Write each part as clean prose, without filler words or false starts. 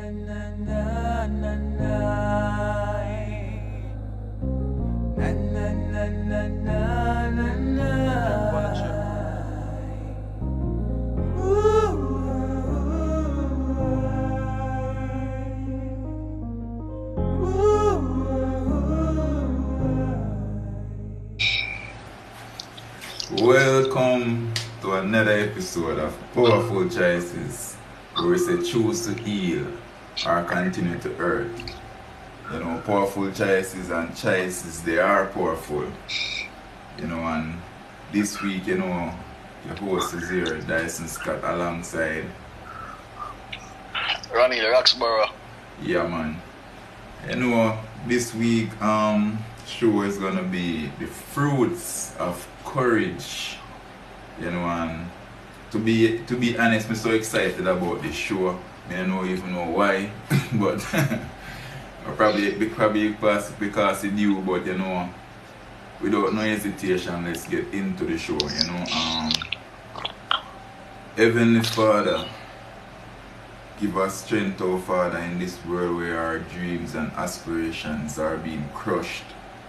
Welcome to another episode of Powerful Choices, where we say choose to heal or continue to hurt. You know, powerful choices and choices, they are powerful. You know, and this week, you know, your host is here, Diceson Scott, alongside Roneal, Roxborough. Yeah, man. You know, this week, show is gonna be the fruits of courage. You know, and to be honest, I'm so excited about this show. I don't even know why, but probably because it's new. But you know, without no hesitation, let's get into the show. You know, Heavenly Father, give us strength, oh Father, in this world where our dreams and aspirations are being crushed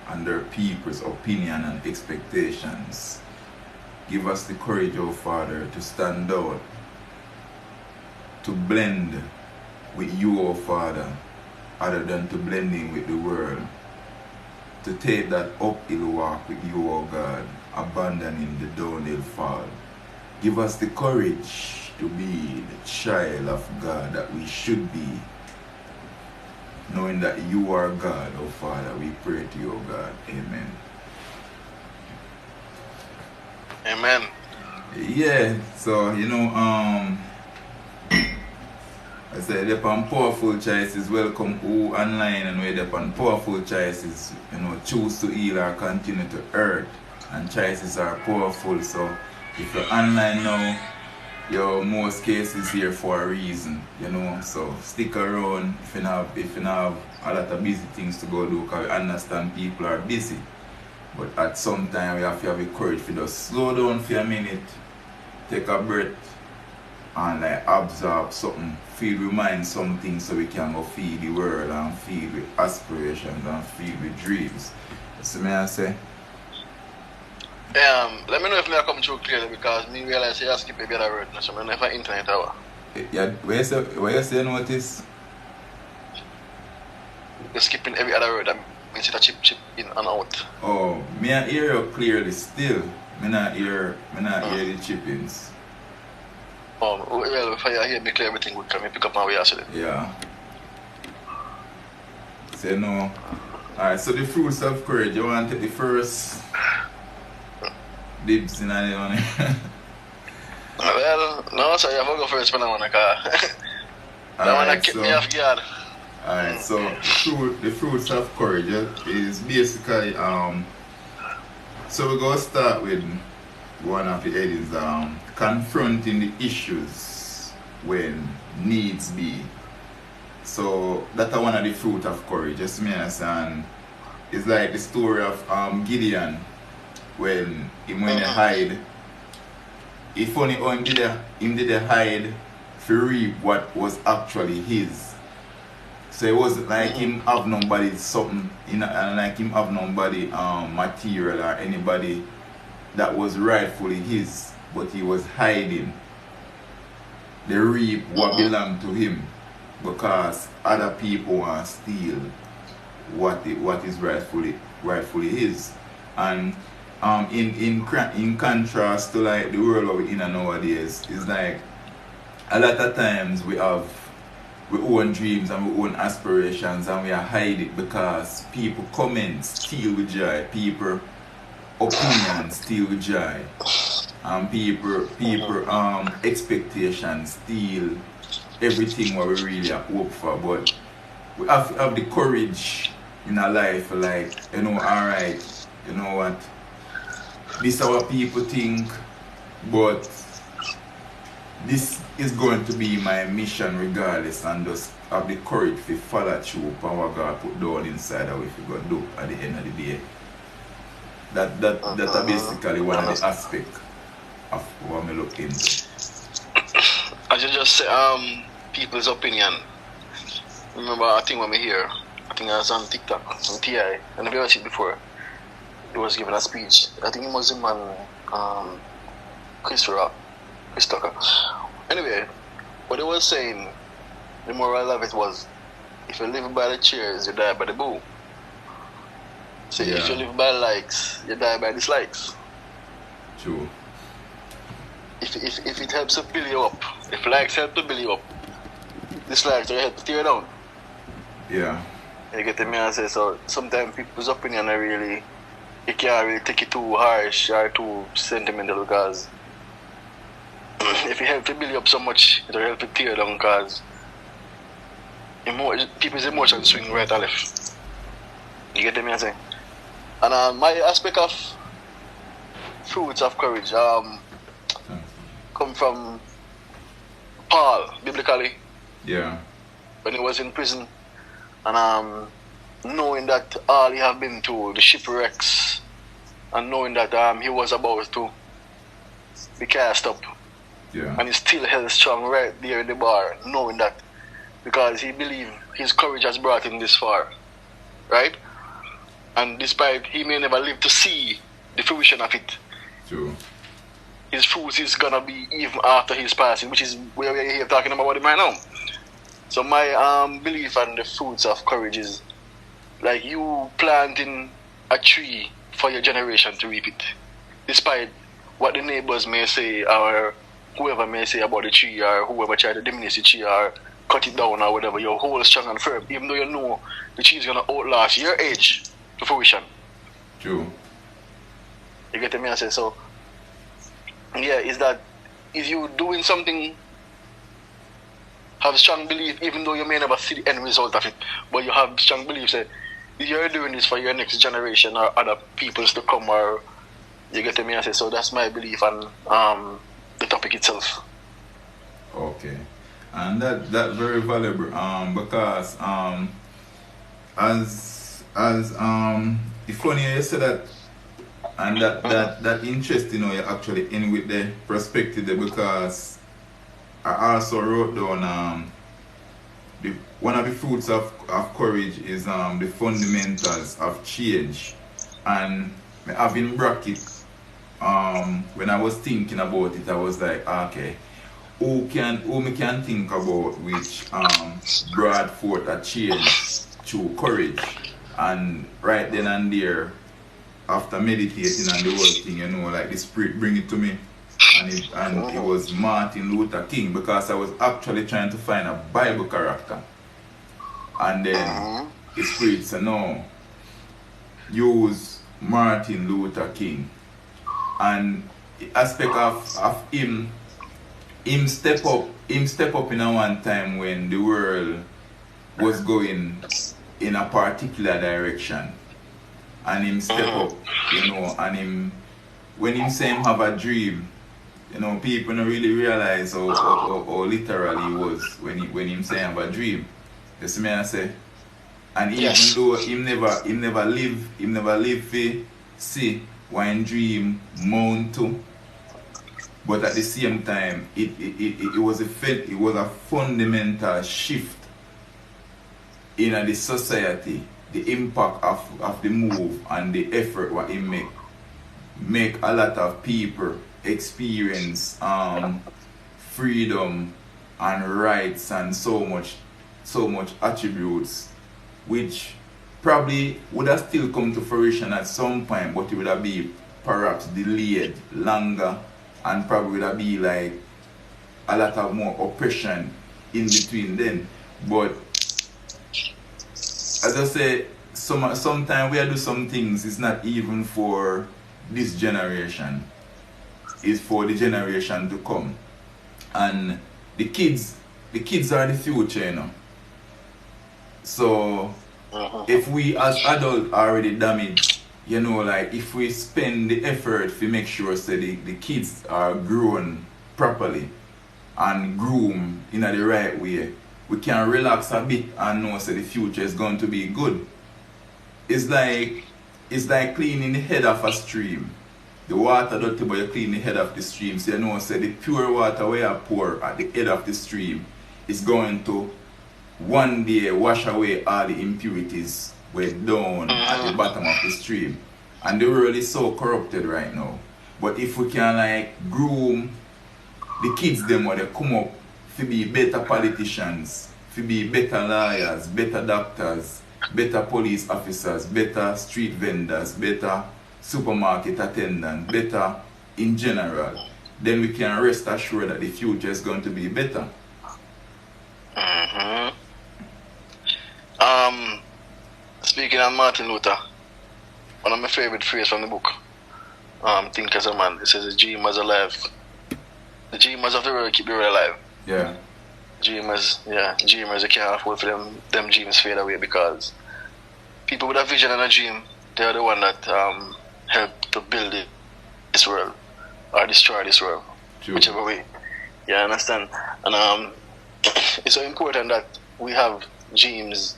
under people's opinion and expectations. Give us the courage, oh Father, to stand out, to blend with you, oh Father, other than to blending with the world. To take that uphill walk with you, oh God, abandoning the downhill fall. Give us the courage to be the child of God that we should be, knowing that you are God, oh Father. We pray to you, oh God. Amen. Amen. Yeah, so you know, I said upon powerful choices, welcome who online and we're upon powerful choices, you know, choose to heal or continue to hurt. And choices are powerful, so if you're online now, your most cases here for a reason, you know, so stick around if you have a lot of busy things to go do, because we understand people are busy. But at some time we have to have the courage to just slow down for a minute, take a breath, and like absorb something, feel we mind something so we can go feed the world and feed with aspirations and feed with dreams. So may I say? Let me know if I come through clearly, because me realize I skip a bit of word, so I never internet hour. Yeah, where you say notice? You're skipping every other word that means it chip in and out. Oh, me I hear you clearly still. Me not hear the chippings. Oh, well, if I hear me clear everything good, can me pick up my way actually? Yeah. Say no. Alright, so the fruits of courage, you want to take the first dibs in the one? Well, no, so you have to go first for that one, because that one keep me off guard. Alright, so the fruits of courage is basically, so we're going to start with one of the headings, confronting the issues when needs be. So that's one of the fruit of courage, just me understand. It's like the story of Gideon, when he hide. It's funny how him did hide to reap what was actually his. So it wasn't like him have nobody something, like him have nobody material or anybody that was rightfully his, but he was hiding the reap what belonged to him, because other people want to steal what is rightfully his. And in contrast to like the world we're in nowadays, is like a lot of times we own dreams and we own aspirations and we hide it because people comment steal with joy, people opinions steal with joy, and people expectations steal everything what we really hope for. But we have to have the courage in our life, like, you know, alright, you know what, this is what people think, but this is going to be my mission regardless, and just have the courage to follow through upon what God put down inside of if we go do at the end of the day. That's basically one of the aspects of what we look into. As you just say, people's opinion. remember I think when we here, I think I was on TikTok, on TI, and I've ever seen it before. He was giving a speech. I think it was him on Chris Tucker. Anyway, what he was saying, the moral of it was, if you live by the cheers, you die by the boo. So if you live by likes, you die by dislikes. True. If it helps to build you up, if likes help to build you up, dislikes will help to tear you down. Yeah. You get me? I say, so sometimes people's opinion are really, you can't really take it too harsh or too sentimental, because if it helps to build you up so much, it will help to tear you down, because people's emotions swing right and left. You get me? I say. And my aspect of fruits of courage come from Paul, biblically. Yeah. When he was in prison, and knowing that all he had been through, the shipwrecks, and knowing that he was about to be cast up, and he still held strong right there in the bar, knowing that, because he believed his courage has brought him this far, right? And despite he may never live to see the fruition of it, true, his fruits is gonna be even after his passing, which is where we're here talking about him right now. So my belief on the fruits of courage is like you planting a tree for your generation to reap it, despite what the neighbors may say or whoever may say about the tree, or whoever try to diminish the tree or cut it down or whatever. You're hold strong and firm, even though you know the tree is gonna outlast your age to fruition. True. You get me? I say so. Yeah, is that if you doing something, have strong belief, even though you may never see the end result of it, but you have strong belief that you're doing this for your next generation or other peoples to come, or you get me? I say so. That's my belief on the topic itself. Okay, and that very valuable because as it's funny you said that, and that interesting how you actually end with the perspective there, because I also wrote down one of the fruits of courage is the fundamentals of change, and I have in bracket when I was thinking about it, I was like, okay, who me can think about which brought forth a change through courage. And right then and there, after meditating on the whole thing, you know, like the Spirit bring it to me, and it was Martin Luther King, because I was actually trying to find a Bible character, and then the Spirit said, no, use Martin Luther King, and the aspect of him step up in a one time when the world was going in a particular direction, and him step up, you know, and when him say him have a dream, you know, people don't really realize how literal he was when him say him have a dream. You see me I say? And even though him never live to see one dream mount to, but at the same time it was a fundamental shift in the society, the impact of the move and the effort what it make a lot of people experience freedom and rights and so much attributes, which probably would have still come to fruition at some point, but it would have been perhaps delayed longer, and probably would have been like a lot of more oppression in between then. But as I say, sometimes we do some things, it's not even for this generation, it's for the generation to come. And the kids are the future, you know. So if we as adults are already damaged, you know, like if we spend the effort to make sure so the kids are grown properly and groomed in the right way, we can relax a bit and know that the future is going to be good. It's like cleaning the head of a stream. The water dirty, but you clean the head of the stream, so you know that the pure water where you pour at the head of the stream is going to one day wash away all the impurities way down at the bottom of the stream. And the world is so corrupted right now. But if we can like groom the kids them when they come up to be better politicians, to be better lawyers, better doctors, better police officers, better street vendors, better supermarket attendants, better in general, then we can rest assured that the future is going to be better. Speaking of Martin Luther, one of my favorite phrases from the book, Think as a Man, it says the dreamers alive. The dreamers of the world keep the world alive. Yeah. Dreamers, you can't afford for them dreams fade away, because people with a vision and a dream, they are the one that help to build this world or destroy this world. True. Whichever way. Yeah, I understand. And it's so important that we have dreams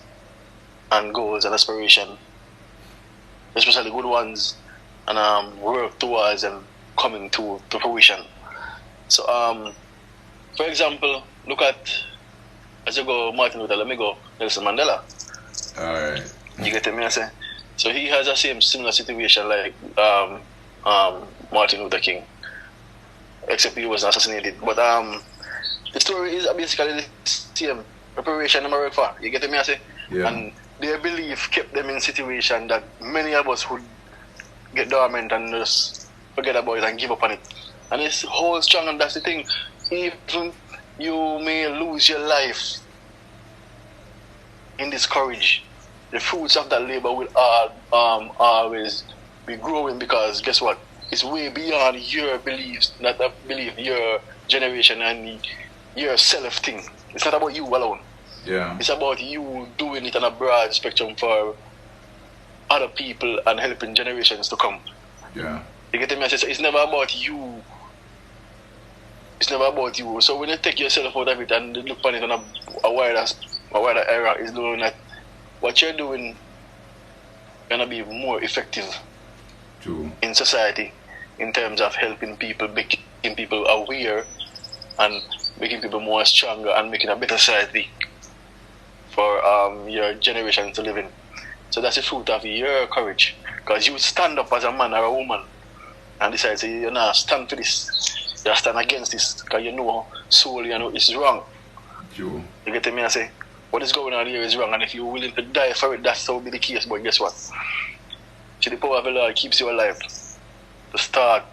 and goals and aspiration, especially good ones, and work towards them coming to fruition. So, for example, look at, as you go Martin Luther, let me go Nelson Mandela. Alright. You get me, I say? So he has a similar situation like Martin Luther King, except he was assassinated. But the story is basically the same preparation and work for. You get me, I say? Yeah. And their belief kept them in a situation that many of us would get dormant and just forget about it and give up on it. And it's whole strong, and that's the thing. Even you may lose your life in this courage, the fruits of that labor will always be growing, because guess what? It's way beyond your beliefs, not a belief, your generation and your self thing. It's not about you alone. Yeah. It's about you doing it on a broad spectrum for other people and helping generations to come. Yeah. You get the message? It's never about you. It's never about you. So when you take yourself out of it and look on it on a wider era, is knowing that what you're doing gonna be more effective. True. In society, in terms of helping people, making people aware, and making people more stronger, and making a better society for your generation to live in. So that's the fruit of your courage, because you stand up as a man or a woman and decide, say, you know, stand for this, you stand against this, because you know solely, you know it's wrong. True. You get me? I say, what is going on here is wrong, and if you're willing to die for it, that's how be the case. But guess what? See, the power of the Lord keeps you alive to start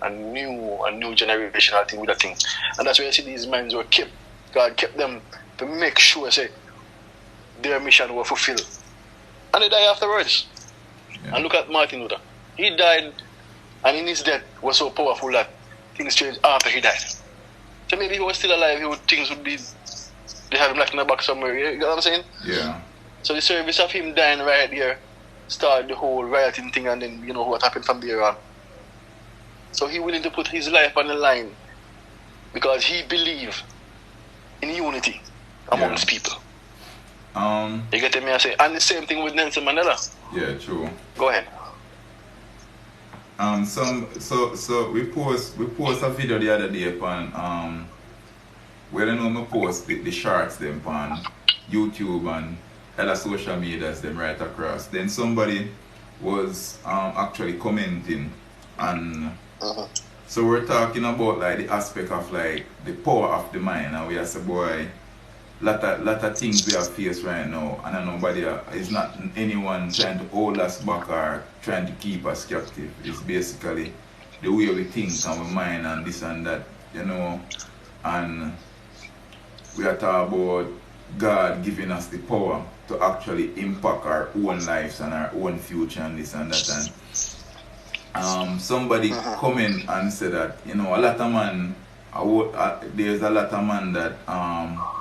a new generational thing with that thing. And that's where you see these minds were kept. God kept them to make sure, say, their mission was fulfilled. And they died afterwards. Yeah. And look at Martin Luther. He died, and in his death was so powerful that things changed after he died. So maybe if he was still alive, things would be, they had him locked in the back somewhere. You know what I'm saying? Yeah. So the service of him dying right there started the whole rioting thing, and then you know what happened from there on. So he willing to put his life on the line because he believed in unity amongst people. You get me? I say, and the same thing with Nelson Mandela. Yeah, true. Go ahead. So we post a video the other day upon well, I know me post the shorts them on YouTube and other social medias them right across. Then somebody was actually commenting, and so we're talking about like the aspect of like the power of the mind, and we are say, boy, lot of things we have faced right now, and nobody is not anyone trying to hold us back or trying to keep us captive. It's basically the way we think and we mind and this and that, you know. And we are talking about God giving us the power to actually impact our own lives and our own future and this and that. And somebody come in and said that, you know, a lot of man, there's a lot of man that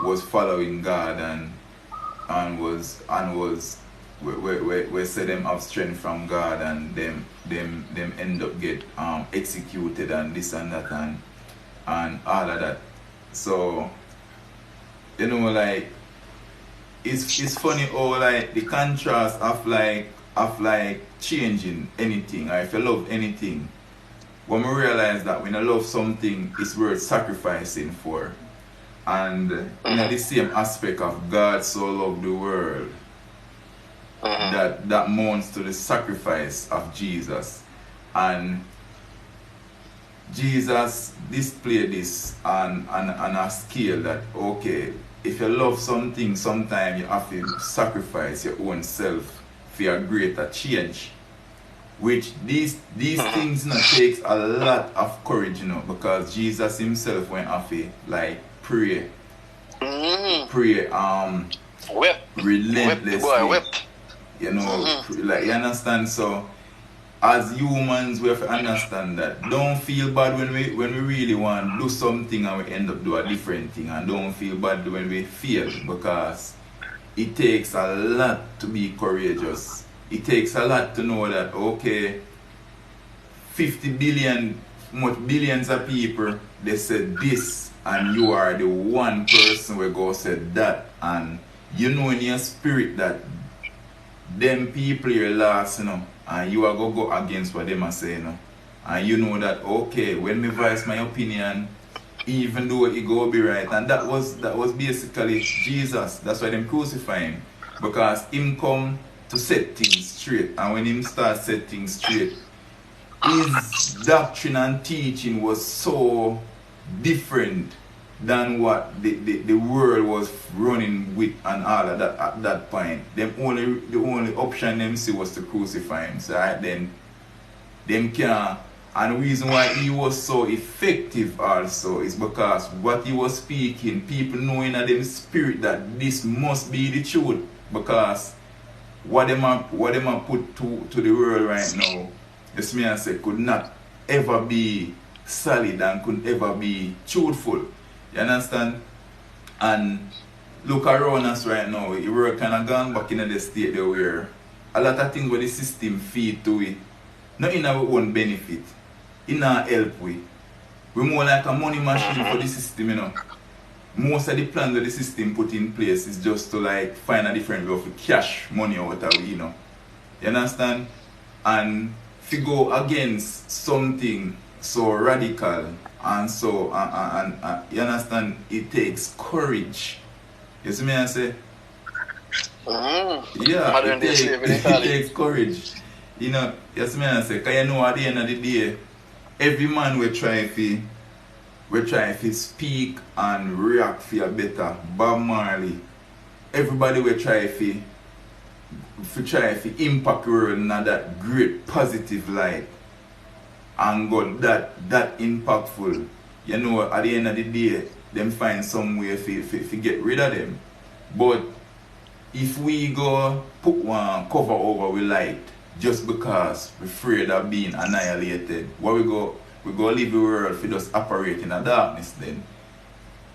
was following God and we say them have strength from God, and them end up get executed and this and that and all of that. So you know, like it's funny how like the contrast of like changing anything, or if you love anything, when we realize that when I love something, it's worth sacrificing for. And in the same aspect of God so loved the world, that mounts to the sacrifice of Jesus. And Jesus displayed this on a scale that, okay, if you love something, sometimes you have to sacrifice your own self for a greater change. Which these things takes a lot of courage, because Jesus himself went off like pray relentlessly. Like, you understand? So as humans, we have to understand that. Don't feel bad when we really want to do something and we end up doing a different thing, and don't feel bad when we fail, because it takes a lot to be courageous. It takes a lot to know that, okay, 50 billion, billions of people, they said this, and you are the one person where God said that, and you know in your spirit that them people are lost, and you are going to go against what them are saying, and you know that, okay, when me voice my opinion, even though it go be right, and that was basically Jesus. That's why them crucify him, because him come to set things straight, and when him start set things straight, his doctrine and teaching was so different than what the world was running with and all of that at that point. The only option them see was to crucify him. So then them can't. And the reason why he was so effective also is because what he was speaking, people knowing in them spirit that this must be the truth, because what them are put to the world right now, yes, me I say, could not ever be solid and could ever be truthful. You understand? And look around us right now, the world kind of gone back in the state there where a lot of things where the system feed to it, not in our own benefit, in our help we. We're more like a money machine for the system, Most of the plans that the system put in place is just to like find a different way of cash money out of it, You understand? And if you go against something so radical and so you understand, it takes courage. You see me I say? Yeah, it takes courage. You see me I say, because at the end of the day, every man will try to speak and react for a better. Bob Marley, everybody will try to impact the world in that great positive light and go that impactful. At the end of the day, them find some way to get rid of them. But if we go put one cover over with light just because we're afraid of being annihilated, what we go live the world for just operate in a darkness then.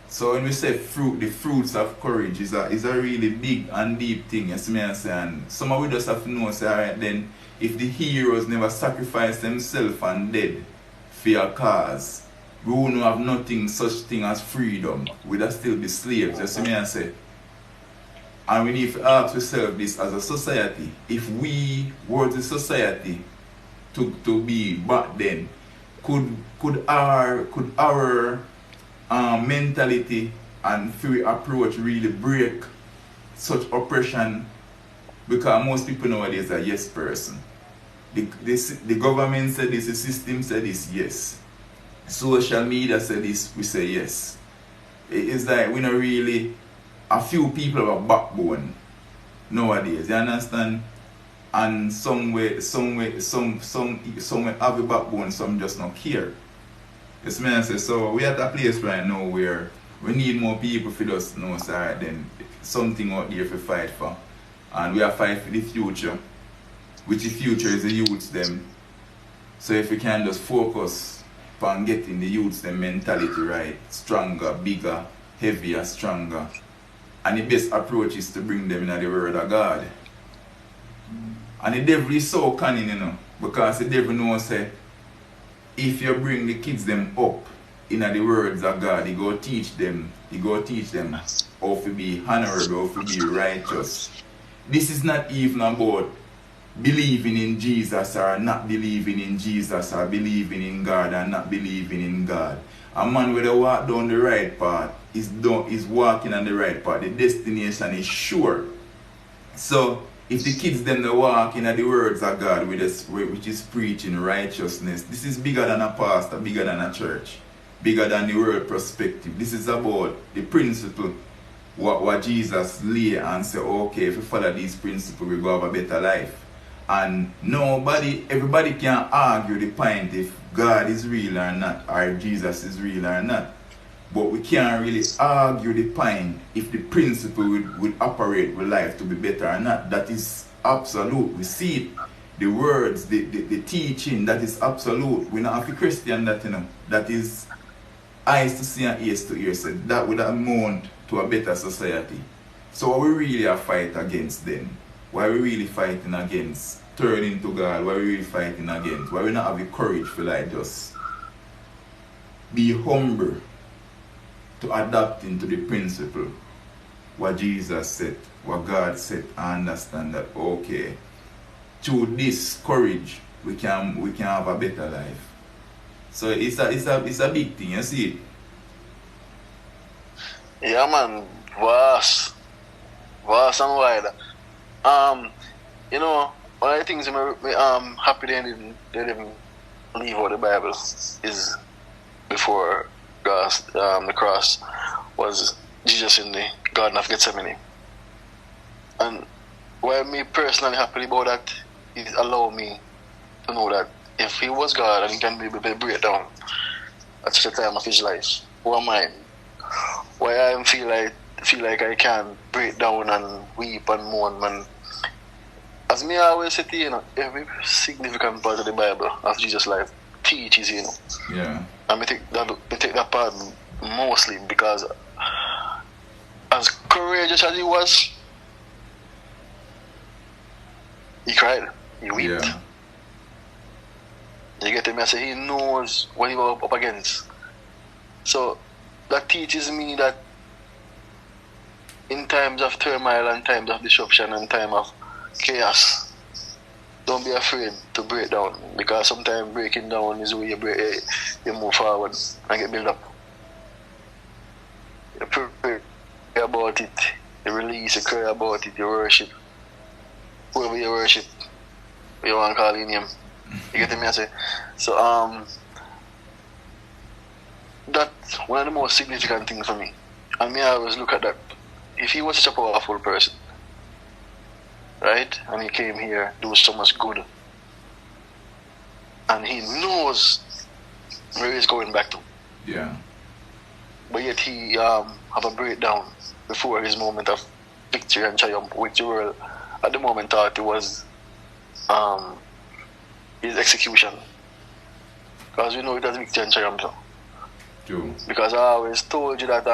So when we say the fruits of courage is a really big and deep thing, you see me I say, and some of we just have to know, say, alright then, if the heroes never sacrificed themselves and dead for a cause, we wouldn't have nothing such thing as freedom. We'd still be slaves, you see me I say. And we need to ask ourselves this as a society. If we were the society to be back then, could our mentality and free approach really break such oppression? Because most people nowadays are yes person. The government said this, the system said this, yes. Social media said this, we say yes. It's like we not really, a few people have a backbone nowadays, you understand? And some have a backbone, some just not care. Yes, man, I say, so we're at a place right now where we need more people for us, so then something out there to fight for. And we are fighting for the future, which the future is the youths them. So if we can just focus on getting the youths them mentality right, stronger, bigger, heavier, stronger. And the best approach is to bring them in the word of God. And the devil is so cunning, because the devil knows that if you bring the kids them up in the words of God, he go teach them how to be honorable, how to be righteous. This is not even about believing in Jesus or not believing in Jesus, or believing in God or not believing in God. A man will walk down the right path is walking on the right path. The destination is sure. So if the kids then they walk in the words of God which is preaching righteousness, this is bigger than a pastor, bigger than a church, bigger than the world perspective. This is about the principle what Jesus lay and say, okay, if we follow these principles, we go have a better life. And everybody can argue the point if God is real or not, or Jesus is real or not. But we can't really argue the point if the principle would operate with life to be better or not. That is absolute. We see it, the words, the teaching, that is absolute. We're not a Christian that, that is eyes to see and ears to hear. So that would amount to a better society. So what we really are fighting against then? Why are we really fighting against turning to God? Why are we really fighting against? Why we not have the courage to like just be humble to adapt into the principle what Jesus said, what God said, and understand that okay, through this courage we can have a better life. So it's a big thing, you see it? Yeah man, vast and wide. One of the things I'm happy they didn't leave out the Bible is before the cross was Jesus in the Garden of Gethsemane. And why me personally happy about that, it allowed me to know that if he was God and he can be able to break down at such a time of his life, who am I? Why I feel like I can break down and weep and mourn, man. As me always say to you, every significant part of the Bible of Jesus' life teaches, Yeah. And I take that part mostly because as courageous as he was, he cried, he wept. Yeah. You get me? I say he knows what he was up against. So that teaches me that in times of turmoil and times of disruption and time of chaos, don't be afraid to break down, because sometimes breaking down is where you move forward and get built up. You pray about it, you release, you cry about it, you worship. Whoever you worship, you want to call in him. You get me? I say. So that's one of the most significant things for me. And me I always look at that. If he was such a powerful person, right? And he came here, do so much good. And he knows where he's going back to. Yeah. But yet he have a breakdown before his moment of victory and triumph, which the world at the moment thought it was his execution. Because we know it was victory and triumph. So. True. Because I always told you that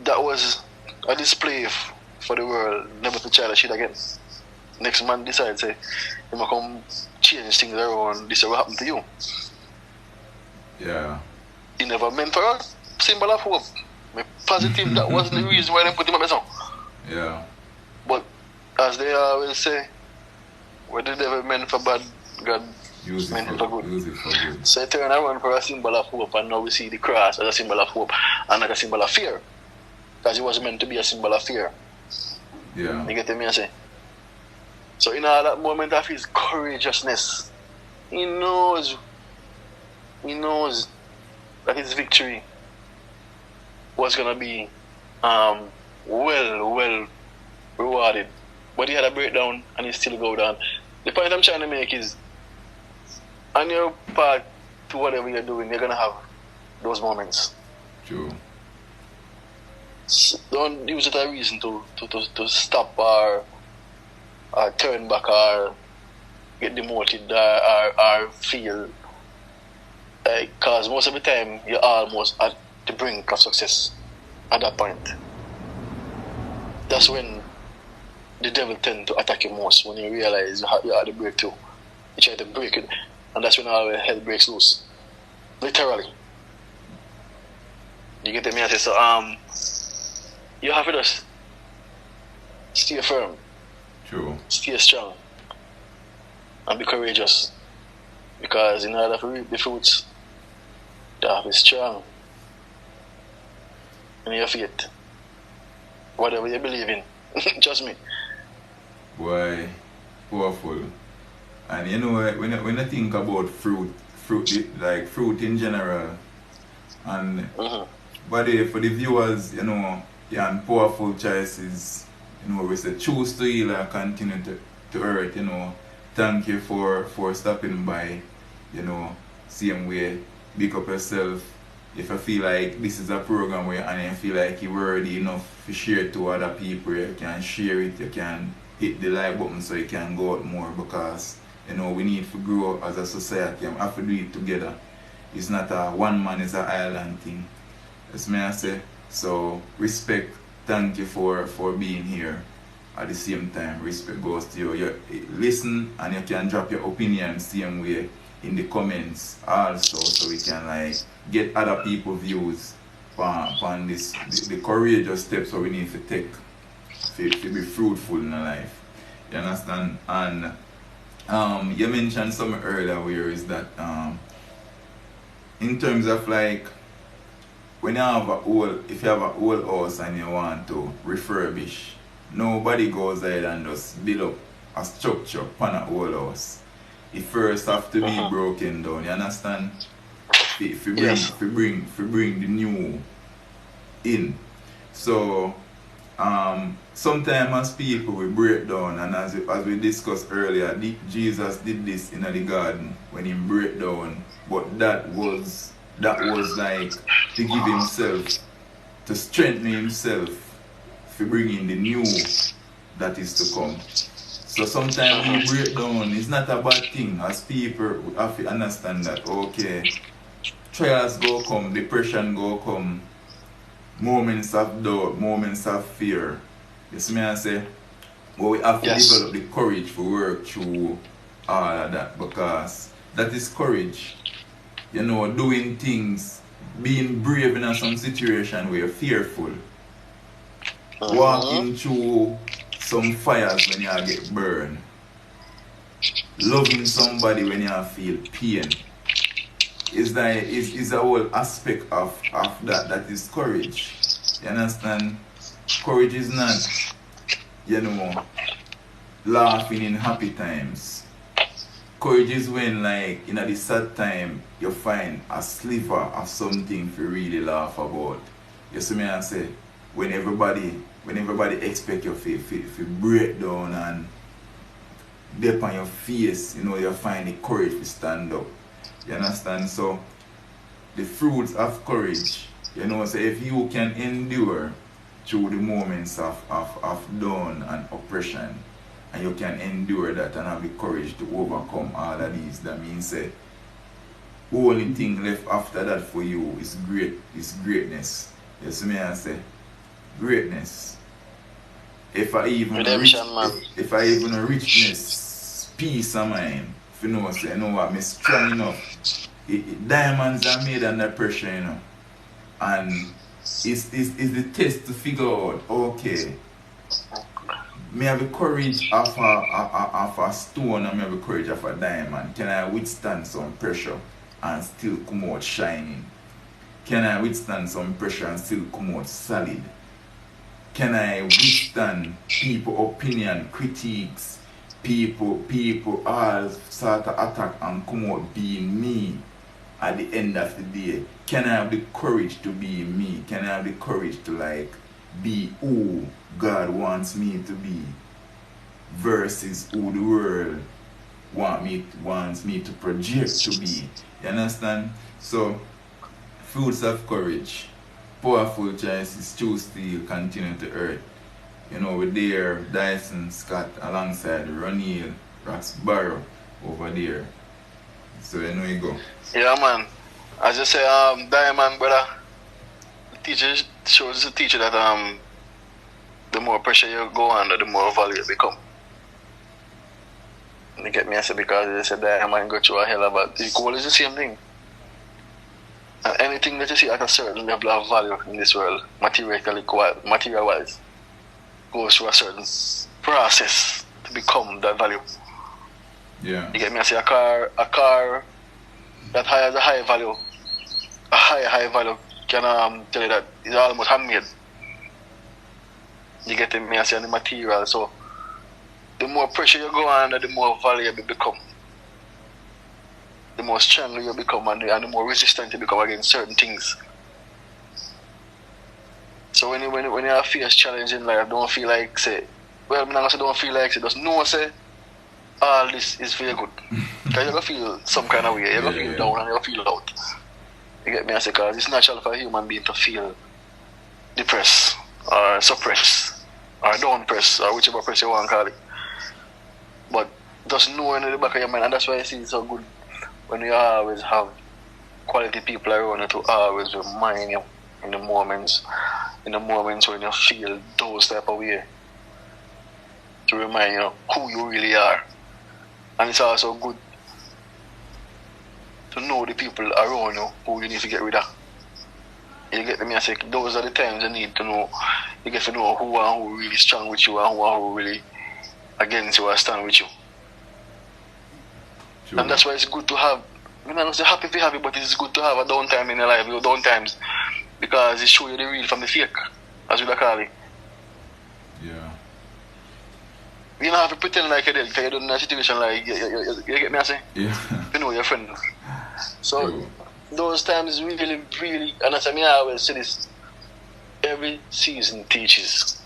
that was a display for the world, never to try the shit again. Next man decides, say, he might come change things around, this will happen to you. Yeah. He never meant for a symbol of hope. Me positive that wasn't the reason why they put him up there. Yeah. But as they always say, what the devil meant for bad, God meant it for good. Use it for good. So he turned around for a symbol of hope, and now we see the cross as a symbol of hope and not a symbol of fear. Because it was meant to be a symbol of fear. Yeah. You get me, I say? So in all that moment of his courageousness, he knows that his victory was going to be well rewarded. But he had a breakdown and he still go down. The point I'm trying to make is, on your path to whatever you're doing, you're going to have those moments. True. So don't use it as a reason to stop or turn back or get demoted or feel. Because most of the time, you're almost at the brink of success at that point. That's when the devil tends to attack you most, when you realize you're at the breakthrough. You try to break it, and that's when all hell breaks loose. Literally. You get me? I say, so you have to just stay firm. True. Stay strong. And be courageous. Because in order to reap the fruits, you have to be strong. in your faith. Whatever you believe in. Trust me. Boy, powerful. And you know, when I think about fruit in general, and but for the viewers, you know, yeah, and powerful choices, you know, we say choose to heal and continue to earth, you know. Thank you for stopping by, you know, same way, big up yourself. If I feel like this is a program where and you feel like you're worthy enough to share it to other people, you can share it, you can hit the like button so you can go out more, because you know we need to grow as a society and have to do it together. It's not a one man is an island thing. That's me I say. So respect, thank you for being here. At the same time, respect goes to you. You listen and you can drop your opinion same way in the comments also, so we can like get other people's views on this the courageous steps that we need to take to be fruitful in our life. You understand? And you mentioned something earlier where is that in terms of like when you have if you have an old house and you want to refurbish, nobody goes ahead and just build up a structure upon an old house. It first have to be broken down, you understand? If you bring the new in. So sometimes as people we break down, and as we discussed earlier, Jesus did this in the garden when he break down, but that was like to give himself, to strengthen himself, to bring in the new that is to come. So sometimes we break down, it's not a bad thing. As people, we have to understand that, okay, trials go come, depression go come, moments of doubt, moments of fear. You see me I say? But we have to develop the courage to work through all of that, because that is courage. You know, doing things, being brave in some situation where you're fearful. Walking through some fires when you get burned. Loving somebody when you feel pain. Is a whole aspect of that is courage. You understand? Courage is not, you know, laughing in happy times. Courage is when, like, in the sad time, you find a sliver of something to really laugh about. You see me I say? When everybody expect you to break down and dip on your face, you know, you find the courage to stand up. You understand? So the fruits of courage, you know, so if you can endure through the moments of down and oppression, and you can endure that and have the courage to overcome all of these, that means the only thing left after that for you is greatness. You see me I say? Greatness. If I even a richness, peace of mind, if you know, say, you know what, I'm strong enough. Diamonds are made under pressure, you know. And it's the test to figure out, okay, may I have the courage of a stone and may I have the courage of a diamond. Can I withstand some pressure and still come out shining? Can I withstand some pressure and still come out solid? Can I withstand people opinion, critiques, people all sort of attack and come out being me at the end of the day? Can I have the courage to be me? Can I have the courage to like be who God wants me to be versus who the world wants me to project to be? You understand? So fruits of courage. Powerful choices, choose to continue to earth. You know, we're there, Diceson, Scott, alongside Roneal, Roxborough over there. So you know you go. Yeah, man. As you say, Diamond, brother, the teacher shows the teacher that the more pressure you go under, the more value you become. You get me? I say because they said Diamond go through a hell of a. The goal is the same thing. And anything that you see at a certain level of value in this world, material-wise, goes through a certain process to become that value. Yeah. You get me? I say a car that has a high value, a high value, can tell you that it's almost handmade. You get me, I say, on the material. So the more pressure you go under, the more valuable you become. The more stronger you become, and the more resistant you become against certain things. So when you face challenge in life, don't feel like say, well, I'm not gonna say don't feel like say, just know say all this is for your good. Because you're gonna feel some kind of way, you're gonna feel down and you're gonna feel out. You get me? I say, because it's natural for a human being to feel depressed or suppressed or downpressed or whichever press you want to call it. But just knowing in the back of your mind, and that's why I see it so good when you always have quality people around you to always remind you in the moments when you feel those type of way, to remind you who you really are. And it's also good to know the people around you who you need to get rid of. You get me? I say those are the times you need to know. You get to know who really strong with you and who really against you or stand with you. Sure. And that's why it's good to have. I mean, I'm not happy to have it, but it's good to have a downtime in your life, your downtimes, because it shows you the real from the fake, as we call it. Yeah. You don't have to pretend like you're dead, because you're in a situation like, you get me, I say? Yeah. You know your friend. So, those times really, really, and as I always say this, every season teaches.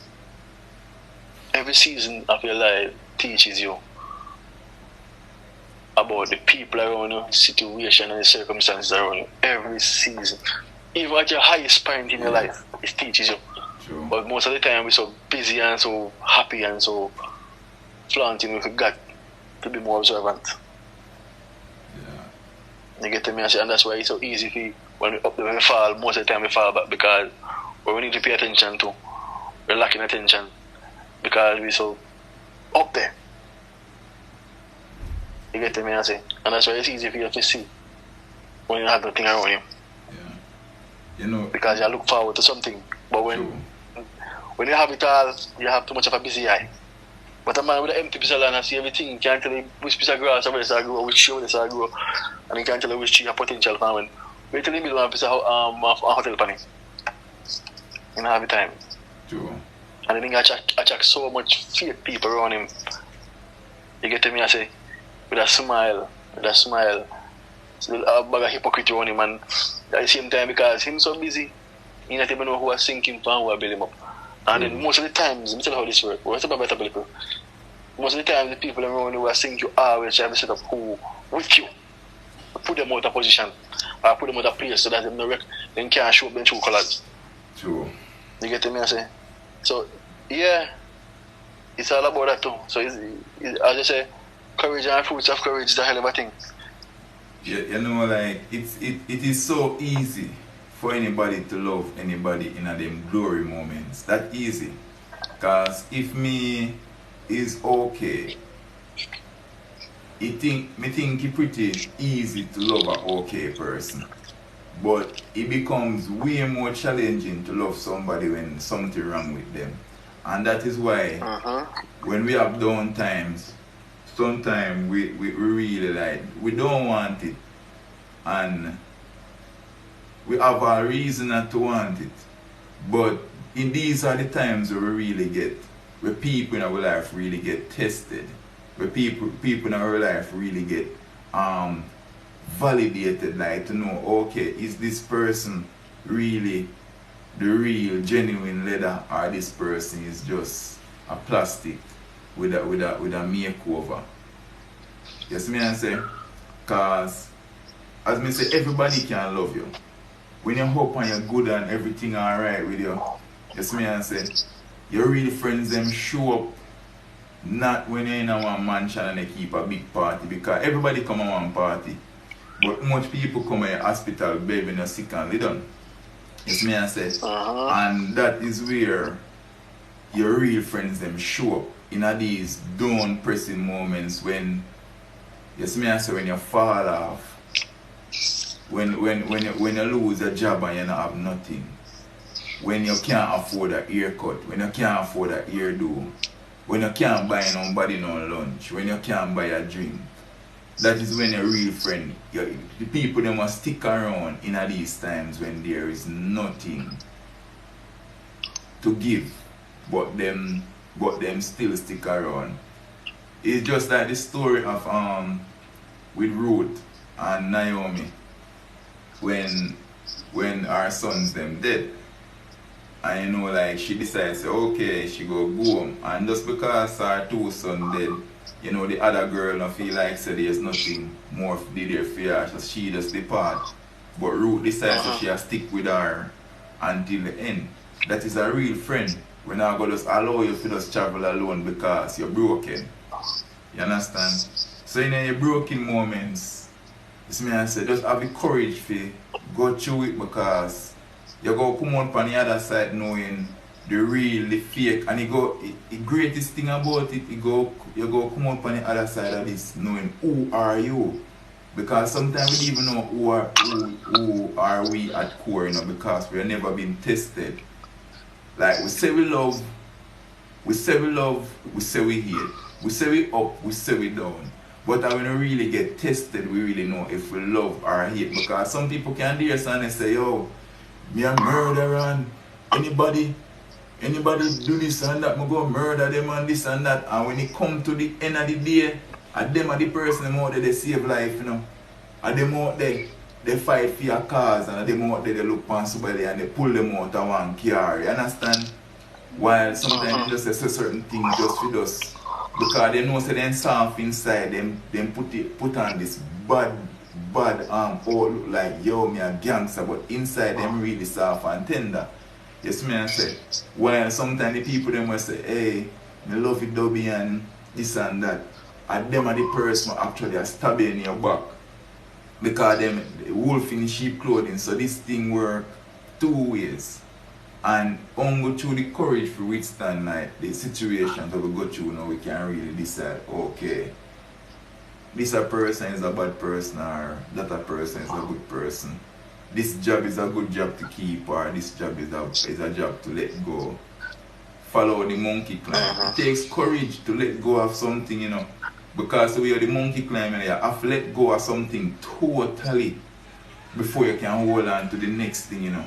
Every season of your life teaches you about the people around you, the situation and the circumstances around you. Every season. Even at your highest point in your life, it teaches you. Sure. But most of the time we're so busy and so happy and so flaunting, we forgot to be more observant. Yeah. You get to me? And that's why it's so easy for when we fall, most of the time we fall back, because what we need to pay attention to, we're lacking attention because we're so up there. You get to me? And that's why it's easy for you to see when you have nothing around you. Yeah. You know, because you look forward to something. But when you have it all, you have too much of a busy eye. But a man with an empty piece of land and see everything, can't tell you which piece of grass over there grow, which tree over there grow, and he can't tell you which tree has potential for when. Wait till he build one piece of hotel for him. You don't have the time. True. And then he attract so much fake people around him. You get to me, I say, with a smile. So a bag of hypocrite around him, and at the same time, because he's so busy, he not even know who are sinking for and who are building him up. And then most of the times, let me tell you how this works. What's about better people? Most of the time, the people around you who are sinking, you always try to set up who with you. Put them out of position, or put them out of place so that they can't show up their true colors. True. You get to me, I say? So, yeah, it's all about that too. So, as I say, courage and fruits of courage is a hell of a thing. Yeah, you know, like, it is so easy for anybody to love anybody in a them glory moments. That easy. Because if me is okay, me think it pretty easy to love an okay person. But it becomes way more challenging to love somebody when something wrong with them. And that is why when we have down times, sometimes we really like, we don't want it. And we have a reason not to want it. But in these are the times where people in our life really get tested. Where people in our life really get validated, like to know, okay, is this person really the real genuine leather, or this person is just a plastic with a makeover? You see me I say? Cause as me say, everybody can love you. When you hope and you're good and everything alright with you, you see me I say, your real friends them show up not when you're in a one mansion and they keep a big party, because everybody come to one party. But much people come to your hospital, baby, and sick and lay down. You see me I say? And that is where your real friends them show up in these down pressing moments when, you see me I say, when you fall off, when you lose a job and you don't have nothing, when you can't afford a haircut, when you can't afford a hairdo, when you can't buy nobody no lunch, when you can't buy a drink, that is when a real friend. The people them must stick around in these times when there is nothing to give, but them still stick around. It's just like the story of with Ruth and Naomi when our sons them dead. And you know, like she decides, okay, she go home, and just because her two sons dead, you know, the other girl don't feel like say there's nothing more to do there for her, so she just depart. But Ruth decides that she has stick with her until the end. That is a real friend. We're not going to just allow you to just travel alone because you're broken. You understand? So in your broken moments, this man say just have the courage to go through it, because you go come out on the other side knowing the real, the fake, and the greatest thing about it, you go come out on the other side of this knowing who are you. Because sometimes we don't even know who are we at core, you know, because we have never been tested. Like we say we love, we say we love, we say we hate, we say we up, we say we down. But when we really get tested, we really know if we love or hate. Because some people can do this and they say, yo, me a murderer and anybody do this and that, I go murder them and this and that. And when it come to the end of the day, and them are the person them out there they save life, you know. And them out there, they fight for your cause, and them out there they look on somebody and they pull them out of one car, you understand? While sometimes they just say certain things just for us. Because they know say them soft inside, them put on this bad all look like yo me a gangster, but inside them really soft and tender. Yes me I say. While sometimes the people them will say, hey, me love it dubby and this and that. And them are the person who actually are stabbing in your back. Because them wolf in sheep clothing. So this thing work two ways. And only through the courage to withstand like the situations that we go through now, we can really decide, okay, this a person is a bad person or that a person is a good person. This job is a good job to keep, or this job is a job to let go. Follow the monkey climb. It takes courage to let go of something, you know. Because we are the monkey climbing, you have to let go of something totally before you can hold on to the next thing, you know.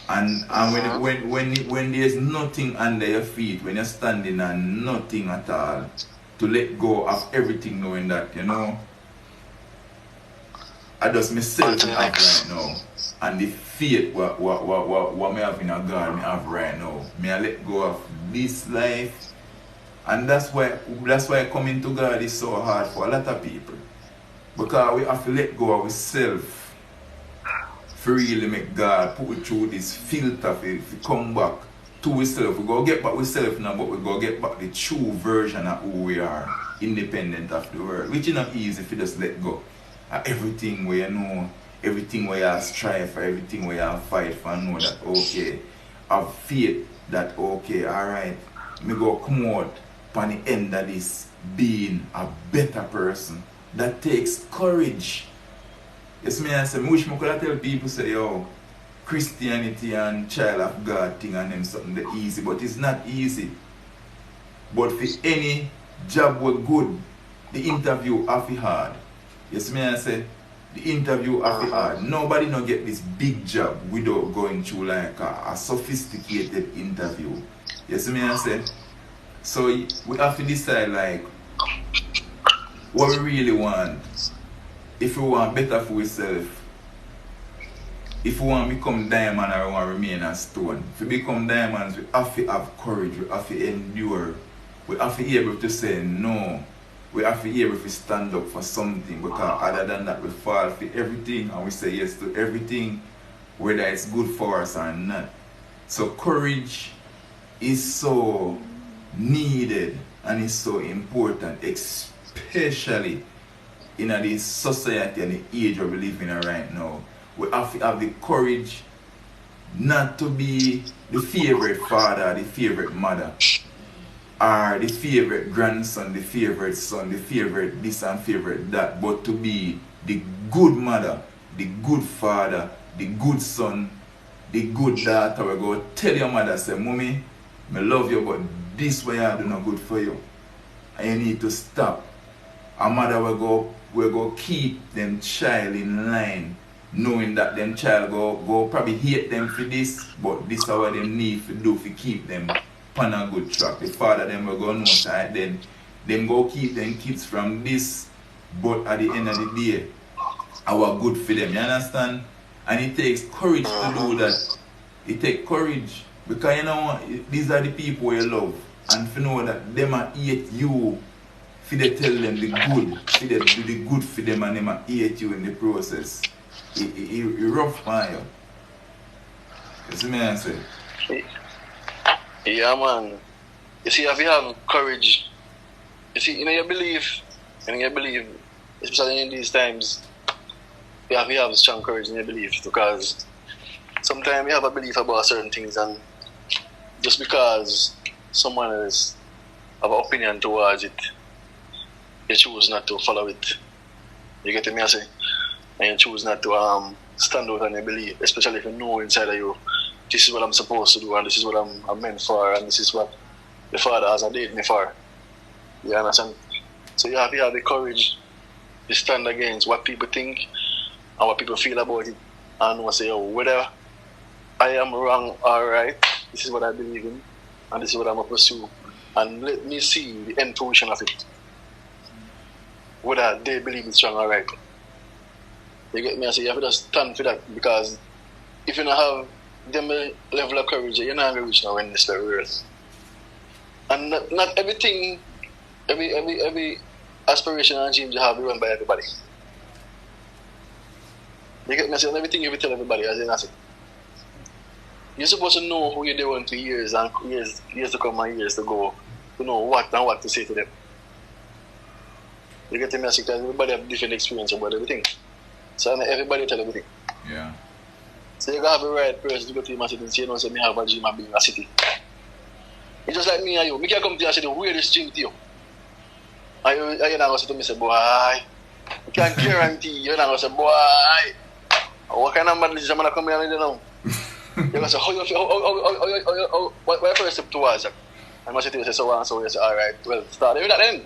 And when there's nothing under your feet, when you're standing on nothing at all, to let go of everything, knowing that, you know, I just myself have right now, and the faith what me have in a God me have right now. Me I let go of this life, and that's why coming to God is so hard for a lot of people, because we have to let go of ourselves. For really make God put it through this filter if we come back to ourselves. We go get back ourselves now, but we go get back the true version of who we are, independent of the world. Which is not easy if you just let go. Everything where you know, everything where you strive for, everything where you fight for, know that okay, have faith that okay, alright, me go come out on the end of this being a better person. That takes courage. Yes, me I say, I wish I could tell people say, yo, Christianity and child of God thing and them something that easy, but it's not easy. But for any job we're good, the interview have to hard. Yes, me I say, the interview have to hard. Nobody no get this big job without going through like a sophisticated interview. Yes, me I say. So we have to decide like what we really want. If we want better for ourselves, if we want to become diamond or we want to remain a stone, if we become diamonds, we have to have courage, we have to endure, we have to be able to say no, we have to be able to stand up for something, because other than that we fall for everything and we say yes to everything, whether it's good for us or not. So courage is so needed and is so important, especially in this society and the age we live in right now. We have to have the courage not to be the favorite father, the favorite mother, or the favorite grandson, the favorite son, the favorite this and favorite that, but to be the good mother, the good father, the good son, the good daughter. We go tell your mother, say, Mommy, I love you, but this way I do not good for you. And you need to stop. a mother will go keep them child in line, knowing that them child go probably hate them for this, but this is what them need to do to keep them on a good track. The father them will go know side, then them go keep them kids from this, but at the end of the day, our good for them, you understand? And it takes courage to do that. It takes courage, because you know these are the people you love, and to know that them are hate you, for they tell them the good, for they do the good for them, and them are hate you in the process. It rough man, you. You see me I say? Yeah, man. You see, if you have courage, you see, you believe, especially in these times, you have strong courage in your belief, because sometimes you have a belief about certain things, and just because someone else have an opinion towards it, you choose not to follow it. You get me I say? And you choose not to stand out on your belief, especially if you know inside of you, this is what I'm supposed to do, and this is what I'm meant for, and this is what the Father has ordained me for. You understand? So you have the courage to stand against what people think and what people feel about it, and say, oh, whether I am wrong or right, this is what I believe in, and this is what I'm going to pursue, and let me see the end fruition of it, whether they believe it's wrong or right. You get me? I say you have to just stand for that, because if you don't have them level of courage, you're not going to reach now in this level earth. And not everything, every aspiration and dream you have is run by everybody. You get me? I say everything you will tell everybody, as in I say, you're supposed to know who you're doing for years and years to come and years to go, to know what and what to say to them. You get me? I say because everybody have different experience about everything. So everybody tell everything. Yeah. So you gotta have the right person to go to your city and say, you know, say me have a dream of being a city. It's just like me and you. Me can come to you and say, where this dream to you? And you're not going to say to me, say, boy, I can't guarantee you're not going to say, boy, what kind of madness am I going to come here and do now? You're going to say, how you feel, what your first step towards that? I'm going to say to you, say, so and so, you say, alright, well, start with that then.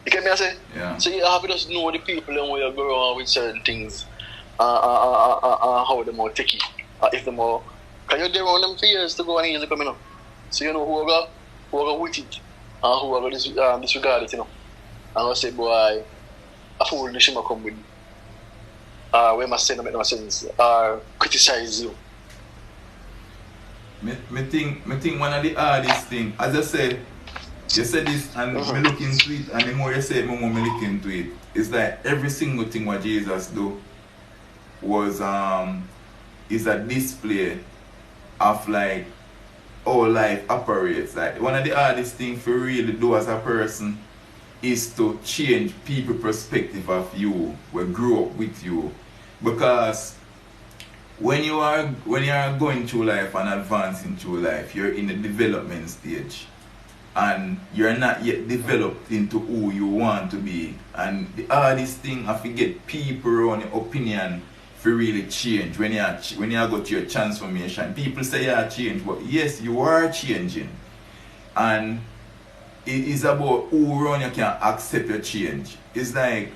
You get me I say? Yeah. So you have to just know the people and where you go around with certain things, how they more take it, if they more, because you're there around them for years to go and years to come, you know. So you know who are going with it, and who are going to disregard it, you know. And I say, boy, a fool this shouldn't come with, where my sin make no sense, or criticize you. Me think one of the hardest things, as I said, you said this and me look into it, and the more you say it, the more me look into it. It's like every single thing what Jesus do was is a display of like how life operates. Like one of the hardest things for really do as a person is to change people's perspective of you, when grew up with you. Because when you are going through life and advancing through life, you're in the development stage. And you're not yet developed into who you want to be. And the hardest thing I forget people around your opinion for really change when you go to your transformation. People say you are changed, but yes, you are changing. And it is about who around you can accept your change. It's like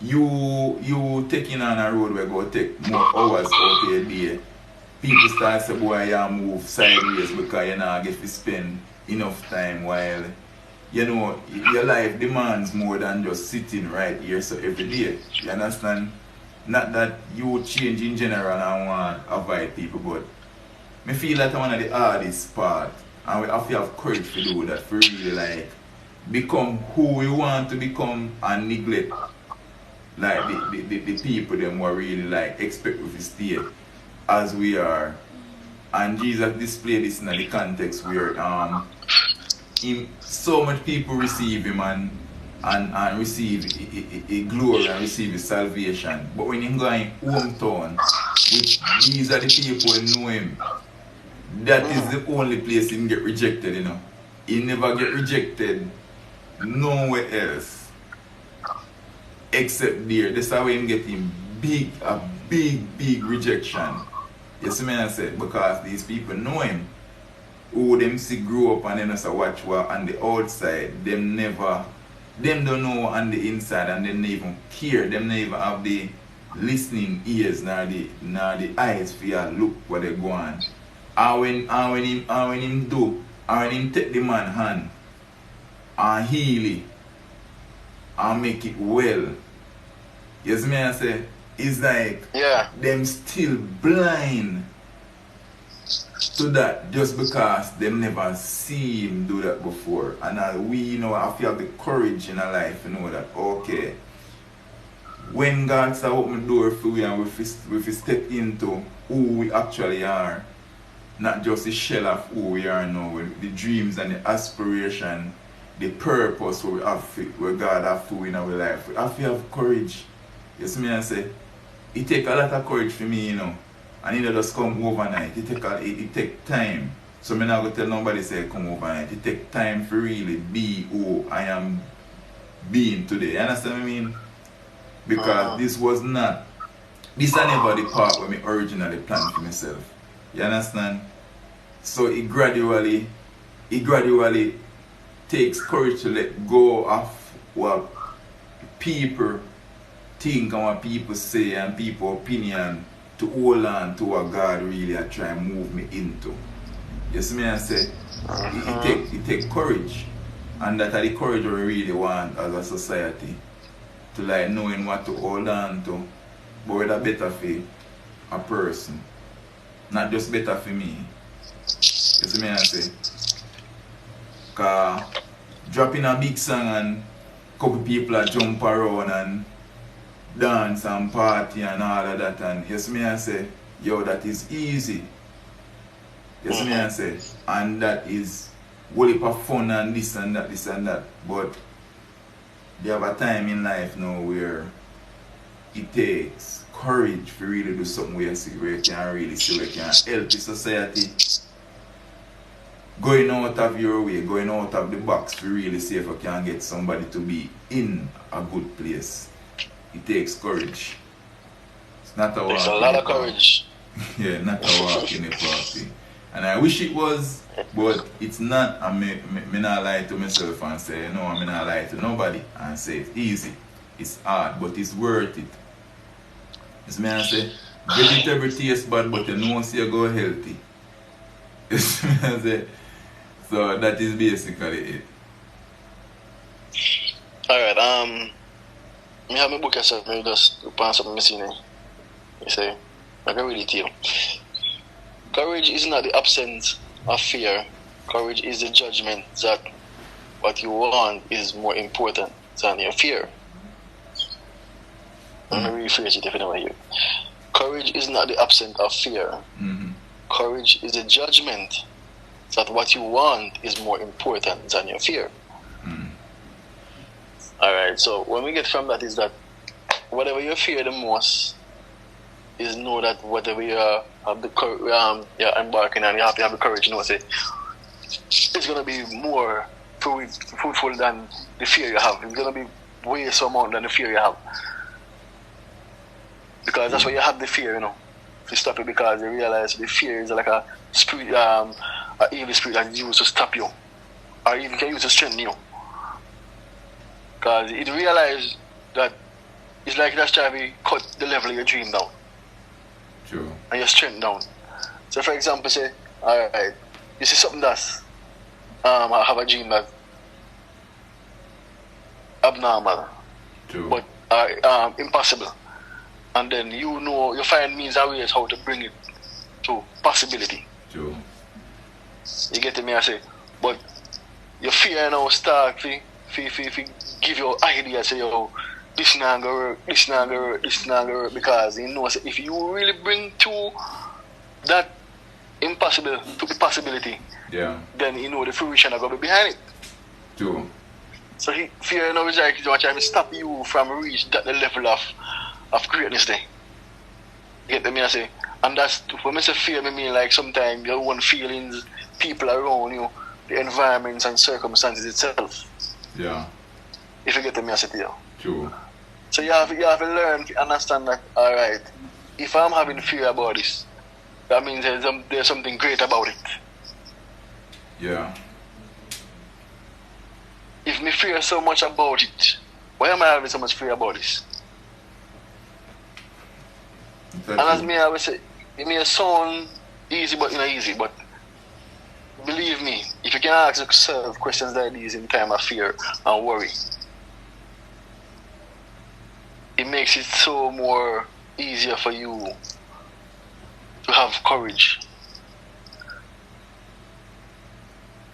you taking on a road where go take more hours out of your day. People start say, boy, you move sideways because you're not get to spend enough time, while you know your life demands more than just sitting right here so every day. You understand? Not that you change in general and want to avoid people, but I feel like one of the hardest part, and we have to have courage to do that, for really like become who we want to become and neglect like the people them who really like expect us to stay as we are. And Jesus displayed this in the context where so much people receive him and receive a glory and receive his salvation. But when he go in hometown, which these are the people who know him, that is the only place he can get rejected, you know. He never get rejected nowhere else except there. That's how he get him a big rejection. You see me I said, because these people know him, who them see grow up and then also watch what on the outside, them never them don't know on the inside and them don't even care. Them don't even have the listening ears nor the eyes for you look what they go on. And when him take the man hand and heal it and make it well. You see me I say? It's like them still blind to that just because them never see him do that before. And we have to have the courage in our life to know that, okay, when God start open the door for we and we step into who we actually are, not just the shell of who we are now, with the dreams and the aspiration, the purpose where we have where God have for in our life. We have to have courage. You see me I say? It take a lot of courage for me, and it just come overnight. It take time. So I'm not going to tell nobody say come overnight. It take time for really be who I am being today. You understand what I mean? Because this was never the part where I originally planned for myself. You understand? So it gradually takes courage to let go of what people think and what people say and people's opinion to hold on to what God really are trying to move me into. You see me I say? It take courage. And that is the courage we really want as a society. To like knowing what to hold on to. But whether better for a person. Not just better for me. You see me I say? Because dropping a big song and couple people are jump around and dance and party and all of that, and you see me I say, yo, that is easy. You see me I say, and that is whole heap of fun and this and that, but there have a time in life now where it takes courage to really do something where you can really see where you can help the society. Going out of your way, going out of the box to really see if you can get somebody to be in a good place. It takes courage. It's not a walk. It's a lot of courage. Yeah, not a walk in the party. And I wish it was, but it's not. I may not lie to myself and say, no, I may not lie to nobody and say it's easy. It's hard, but it's worth it. It's me I say, vegetable taste bad, but you know see you go healthy. It's me I say. So that is basically it. Alright, I have my book yourself, maybe just pass something missing. You say, I can read it to you. Courage is not the absence of fear. Courage is the judgment that what you want is more important than your fear. Let me rephrase it if you know what I hear. Courage is not the absence of fear. Courage is the judgment that what you want is more important than your fear. Alright, so when we get from that is that whatever you fear the most is know that whatever you have the you're embarking on, you have to have the courage, say it's gonna be more fruitful than the fear you have. It's gonna be way so more than the fear you have. Because that's why you have the fear, to stop it, because you realize the fear is like a spirit, an evil spirit that is used to stop you, or even can use to strengthen you. Because it realizes that it's like that's trying to cut the level of your dream down. True. And your strength down. So for example, say, alright, you see something that's I have a dream that abnormal. True. But impossible. And then you find means and ways how to bring it to possibility. True. You get me? I say, but your fear now start to give you ideas, say, yo, this not gonna work, this not gonna work, this not gonna work, because say, if you really bring to that impossible to the possibility, then the fruition are gonna be behind it. True. So fear now is like he's trying to stop you from reach that the level of greatness there. You get me? I say, and that's when I say fear, I mean like sometimes your own feelings, people around you, the environments and circumstances itself. Yeah. If you get me, I say to you. True. So you have to learn to understand that, alright, if I'm having fear about this, that means there's something great about it. Yeah. If me fear so much about it? Why am I having so much fear about this? And as me I always say, it may sound easy but not easy, but believe me, if you can ask yourself questions like these in time of fear and worry, it makes it so more easier for you to have courage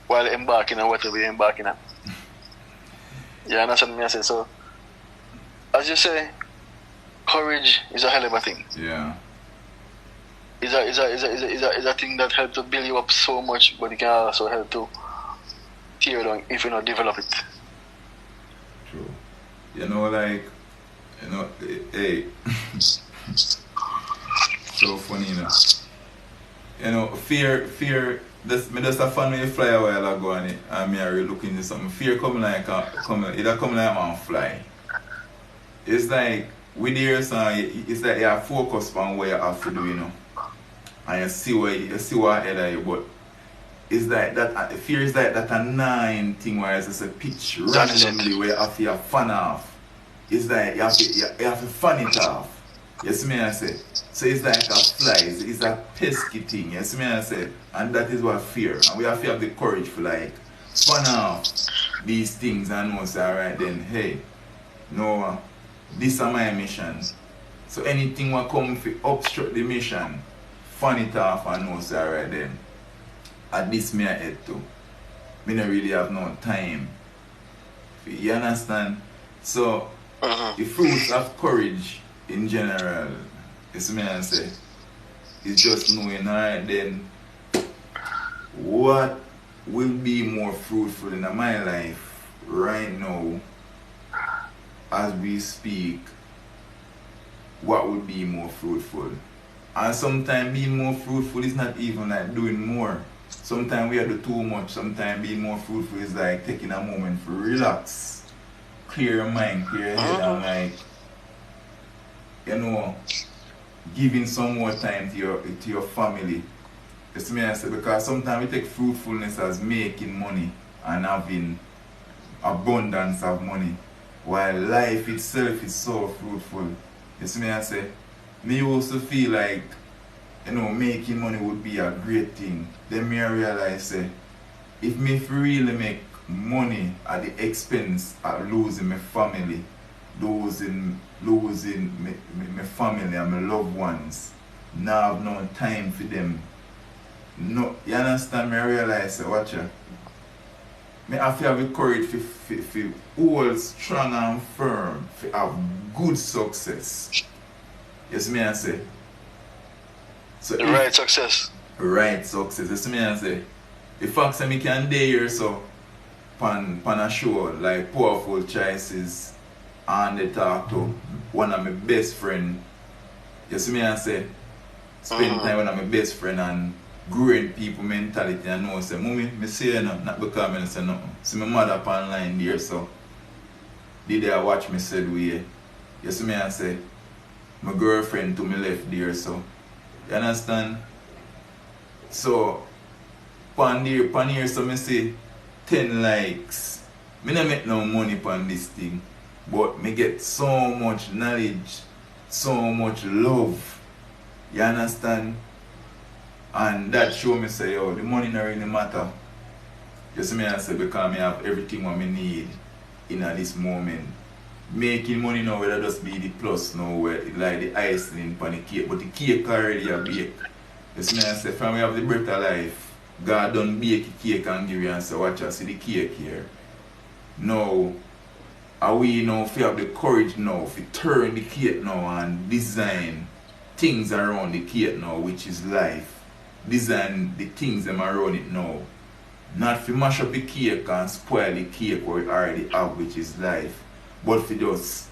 while embarking on whatever you're embarking on. You understand me? I say so. As you say, courage is a hell of a thing. Yeah. Is a thing that helps to build you up so much, but it can also help to tear down if you don't develop it. True. You know, like, you know, hey, so funny, you know. You know, fear. Me just a fun when you fly a while ago and me are looking into something. Fear come like man fly. It's like with years, it's like you are focused on what you have to do, you know, and you see what ahead of you. But it's like that. Fear is like that annoying thing where it's just a pitch randomly where you have to fan off. It's like you have to fan it off. You see me I say. So it's like a fly. It's a pesky thing. You see me I say. And that is what fear. And we have to have the courage for like fan off these things and know say alright then, hey, no. This is my mission. So anything will come to obstruct the mission, fan it off and know say alright then. At this me I head to. Me don't really have no time. You understand? So the fruits of courage in general, is me I say, is just knowing alright then what will be more fruitful in my life right now. As we speak, what would be more fruitful? And sometimes being more fruitful is not even like doing more. Sometimes we do too much. Sometimes being more fruitful is like taking a moment to relax, clear your mind, clear your head, and like, you know, giving some more time to your family. It's me I say, because sometimes we take fruitfulness as making money and having abundance of money, while life itself is so fruitful. You see me I say, me used to feel like, you know, making money would be a great thing. Then me I realize say, if me really make money at the expense of losing my family, losing my family and my loved ones, now have no time for them. No, you understand me? I realize say, watch ya. Me have to have the courage to hold strong and firm, to have good success. Yes, me I say. So the right success. Right success. Yes, me I say. The fact that me can day here so pan a show like Powerful Choices and they talk to one of my best friend. Yes, me I say. Spend time with one of my best friend and growing people mentality and know say, Mummy, me say no, not because I say nothing. See my mother up online there, so did I watch me said we you see me I say my girlfriend to me left there, so you understand? So pan here so me say 10 likes. Me not make no money upon this thing, but me get so much knowledge, so much love. You understand? And that show me say, yo, the money not really matter. You see me I say, because I have everything what I need in this moment. Making money now will just be the plus now, where like the icing on the cake, but the cake already a baked. You see me I say, from we have the breath of life, God done bake the cake and give you and say, watch us see the cake here. Now, are we now if you have the courage now, if you turn the cake now and design things around the cake now, which is life. Design the things them around it now. Not to mash up the cake and spoil the cake what we already have, which is life. But for just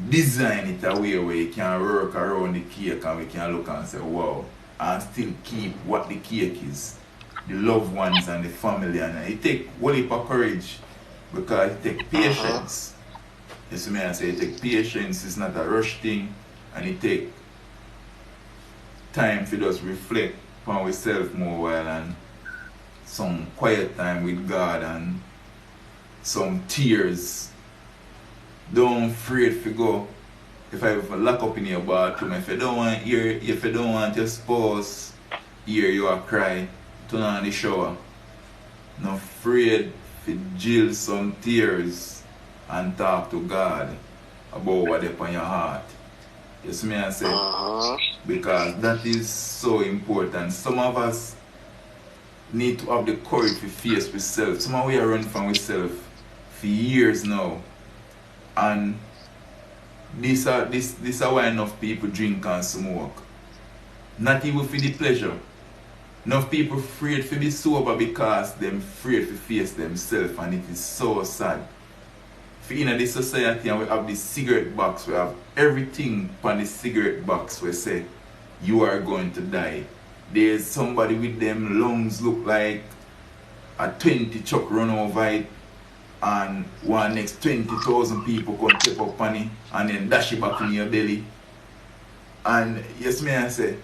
design it a way where you can work around the cake and we can look and say, wow, and still keep what the cake is. The loved ones and the family, and it take whole heap of courage because it take patience. You see me I say it take patience, it's not a rush thing, and it take time to just reflect upon ourselves more while and some quiet time with God and some tears. Don't afraid to go. If I have a lock up in your bathroom, if you don't want your spouse hear you a cry, turn on the shower. Not afraid to jill some tears and talk to God about what's on your heart. You see me I say? Because that is so important. Some of us need to have the courage to face ourselves. Some of we are running from ourselves for years now. And this are why enough people drink and smoke. Not even for the pleasure. Enough people afraid to be sober because them afraid to face themselves, and it is so sad. For in this society, and we have the cigarette box, we have everything on the cigarette box we say you are going to die. There's somebody with them lungs look like a 20 truck run over it, and one next 20,000 people come tip up on it and then dash it back in your belly. And yes, me I say,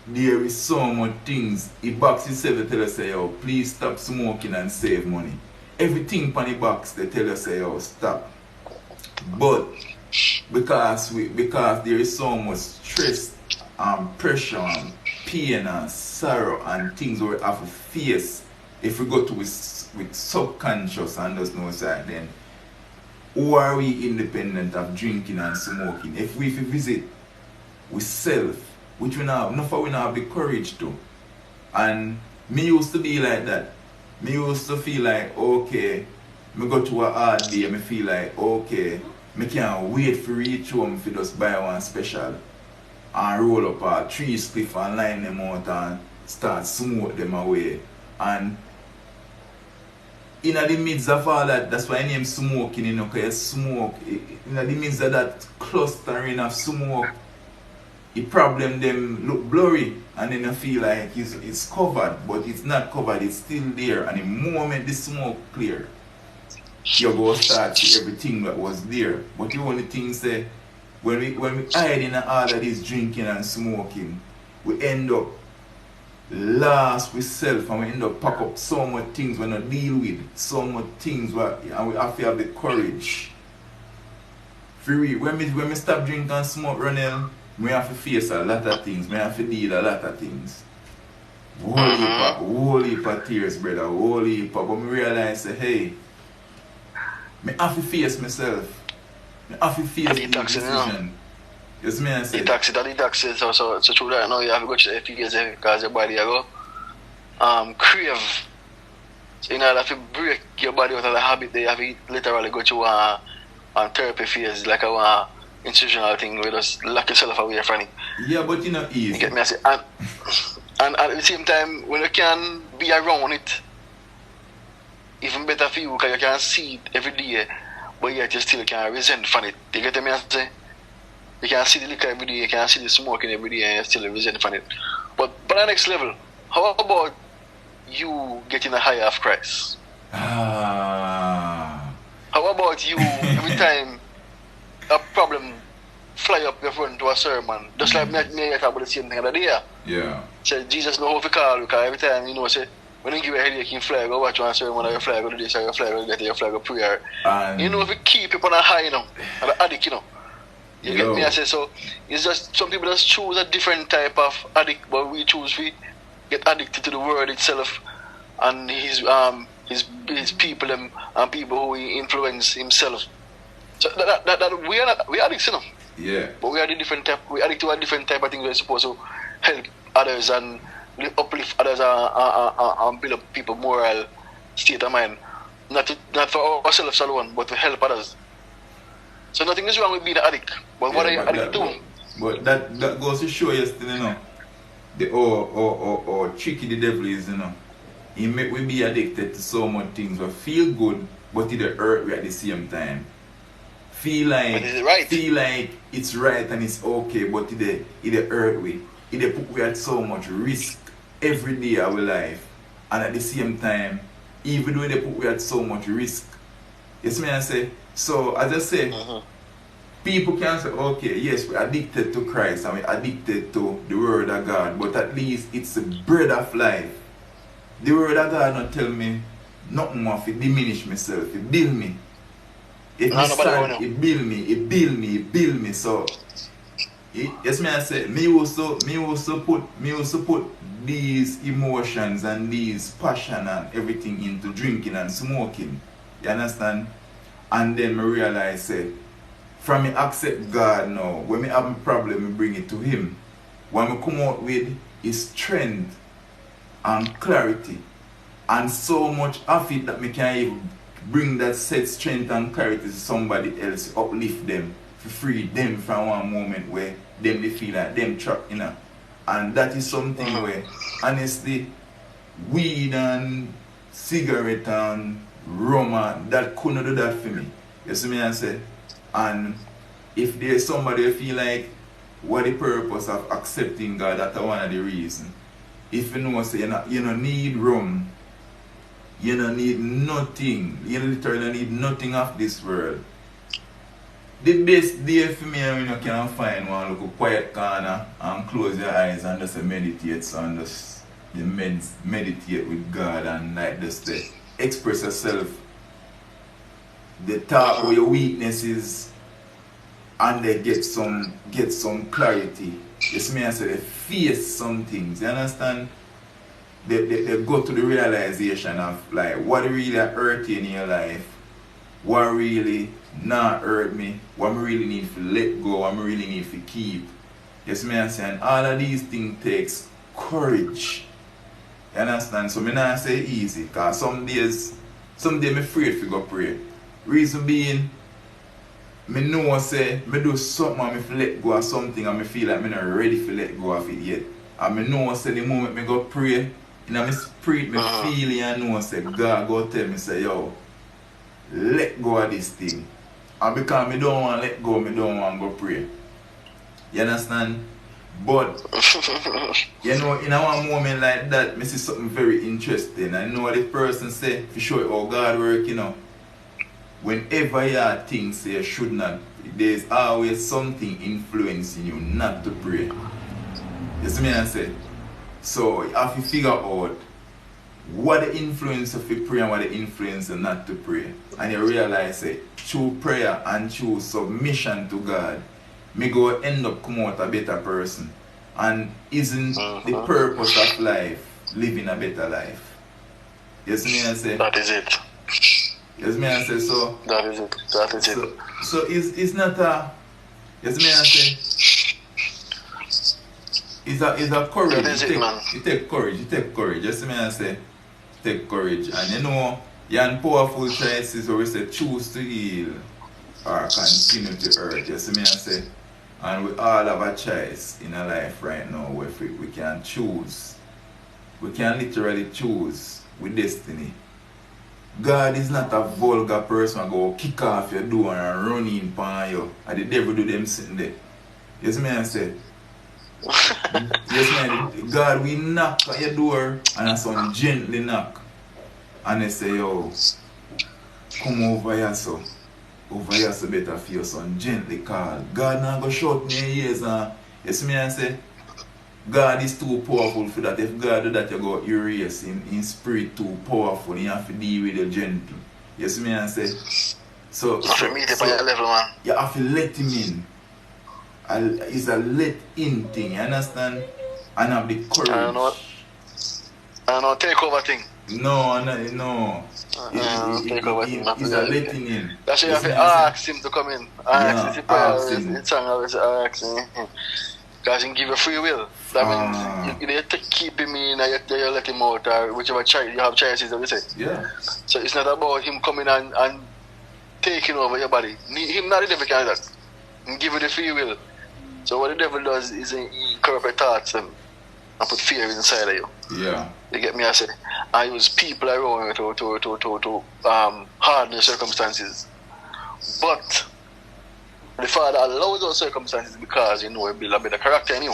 there is so much things. The box itself they tell us say, yo, please stop smoking and save money. Everything on the box they tell us say, yo, stop. But because there is so much stress and pressure and pain and sorrow and things we have to face, if we go to with subconscious and does no side, then who are we independent of drinking and smoking? If we visit with self, which we now have the courage to. And me used to be like that. Me used to feel like, okay, me go to a hard day, me feel like, okay, me can't wait for reach home for just buy one special and roll up a 3 spliff and line them out and start smoke them away. And in the midst of all that, that's why I name smoking, you know, because you smoke, in the midst of that clustering of smoke, the problem them look blurry, and then you feel like it's covered, but it's not covered, it's still there. And the moment the smoke clear, you go start see everything that was there. But the only thing say, when we hide in all of this drinking and smoking, we end up lost with self, and we end up pack up so much things we not deal with, so much things and we have to have the courage. When we stop drinking and smoke, Roneal, we have to face a lot of things, we have to deal a lot of things. Whole heap of tears, brother, whole heap of, but I realize, hey, I have to face myself. I have to face the decision. Yes, me I say. Detox, so true that now you have to go to the FPs because your body go crave. So in order to break your body out of the habit, they have to literally go to a therapy phase, like a institutional thing where you just lock yourself away from it. Yeah, but you know, easy. You get me? I say, and at the same time, when you can be around it, even better for you because you can see it every day, but yet you still can resent from it. You get me? I say? You can see the liquor every day, you can see the smoking every day, and you still resent from it. But on the next level, how about you getting a higher of Christ? How about you, every time a problem fly up your front to a sermon, just like me I talk about the same thing the other day. Yeah. Say Jesus know how to call you, because every time, you know, say, when you give you a headache, you fly, go watch one sermon, or you fly, go do this, or you fly, go get your fly, go prayer. You know, if you keep it on a high, you know, and an addict, you know. You get me? I say, so it's just some people just choose a different type of addict, but we choose we get addicted to the word itself and his people and people who he influence himself. So that we are addicts, you know. Yeah. But we are the different type. We addict to a different type of things. We're supposed to help others and uplift others and build up people's moral state of mind. Not for ourselves alone, but to help others. So nothing is wrong with being an addict. But what are you addicted to? But that goes to show you still, you know, the tricky the devil is, you know. He make we be addicted to so much things. We feel good, but it hurt we at the same time. Feel like it's right and it's okay, but it hurt we. It put we at so much risk every day of our life. And at the same time, even though they put we at so much risk, yes, me I say. So as I say, people can say, okay, yes, we're addicted to Christ and we're addicted to the word of God, but at least it's the bread of life. The word of God not tell me nothing more to diminish myself, it build me. If No, me nobody stand, want you. it build me, it build me, it build me. So yes, me I say, me also put these emotions and these passion and everything into drinking and smoking. You understand? And then me realize say, from me accept God now, when me have a problem, me bring it to Him. What me come out with is strength and clarity. And so much of it that me can even bring that said strength and clarity to somebody else, uplift them, to free them from one moment where them they feel like them trapped, you know. And that is something where honestly weed and cigarette and rum that couldn't do that for me. You see me I say? And if there's somebody who feel like what the purpose of accepting God, that's one of the reasons. If you know say you don't need rum, you don't need nothing. You literally need nothing of this world. The best day for me when you can find one little quiet corner and close your eyes and just meditate. So and just you meditate with God and like just express yourself. The talk with your weaknesses and they get some clarity. You see me I say they face some things. You understand? They go to the realization of like what really hurt you in your life, what really not hurt me, what I really need to let go, what I really need to keep. You see me I say, and all of these things takes courage. You understand? So me not say easy, cause some days I'm afraid to go pray. Reason being, me know say me do something and me feel let go of something and me feel like me not ready to let go of it yet. And me know say the moment me go pray, in my spirit me feel it and know say God go tell me say yo, let go of this thing. And because me don't want to let go, me don't want to go pray. You understand? But you know, in a one moment like that, me see something very interesting. I know what the person say for sure how God work, you know. Whenever you think say you should not, there's always something influencing you not to pray. You see me I say? So you have to figure out what the influence of you pray and what the influence of not to pray. And you realize say through prayer and through submission to God, me go end up come out a better person. And isn't the purpose of life living a better life? You see me I say? That is it. Yes, me I say so. That is it. That is it. So it's not a. Yes, me I say. It's a courage. That is it, man. You take courage. You take courage. Yes, me I say. Take courage, and you know, you're in powerful choices where we say choose to heal or continue to hurt. Yes, me I say. And we all have a choice in our life right now where we can choose. We can literally choose with destiny. God is not a vulgar person who go kick off your door and run in upon you. And the devil do them sitting there. Yes, man, I say. Yes, man, God will knock at your door and son gently knock. And they say, yo, come over here, so. Over here, so better for your son. Gently call. God not go shout me in your ears. Yes, me, I say. God is too powerful for that. If God do that, you go erase him in spirit too powerful. You have to deal with you gentle. You see me I say? So you have to let him in. It's a let in thing, you understand? And have the courage. I know take over thing. No. Take over thing. It's a letting in. That's why you have to ask him to come in. Ask him. It's ask him. Because he give you free will. That means you keep him in and you let him out or whichever child you have choices that we say. Yeah. So it's not about him coming and taking over your body. Him not the devil can do that. He give you the free will. So what the devil does is he corrupt your thoughts and put fear inside of you. Yeah. You get me I say? I use people around you to harden the circumstances. But the Father allows those circumstances because you know it builds a better character in you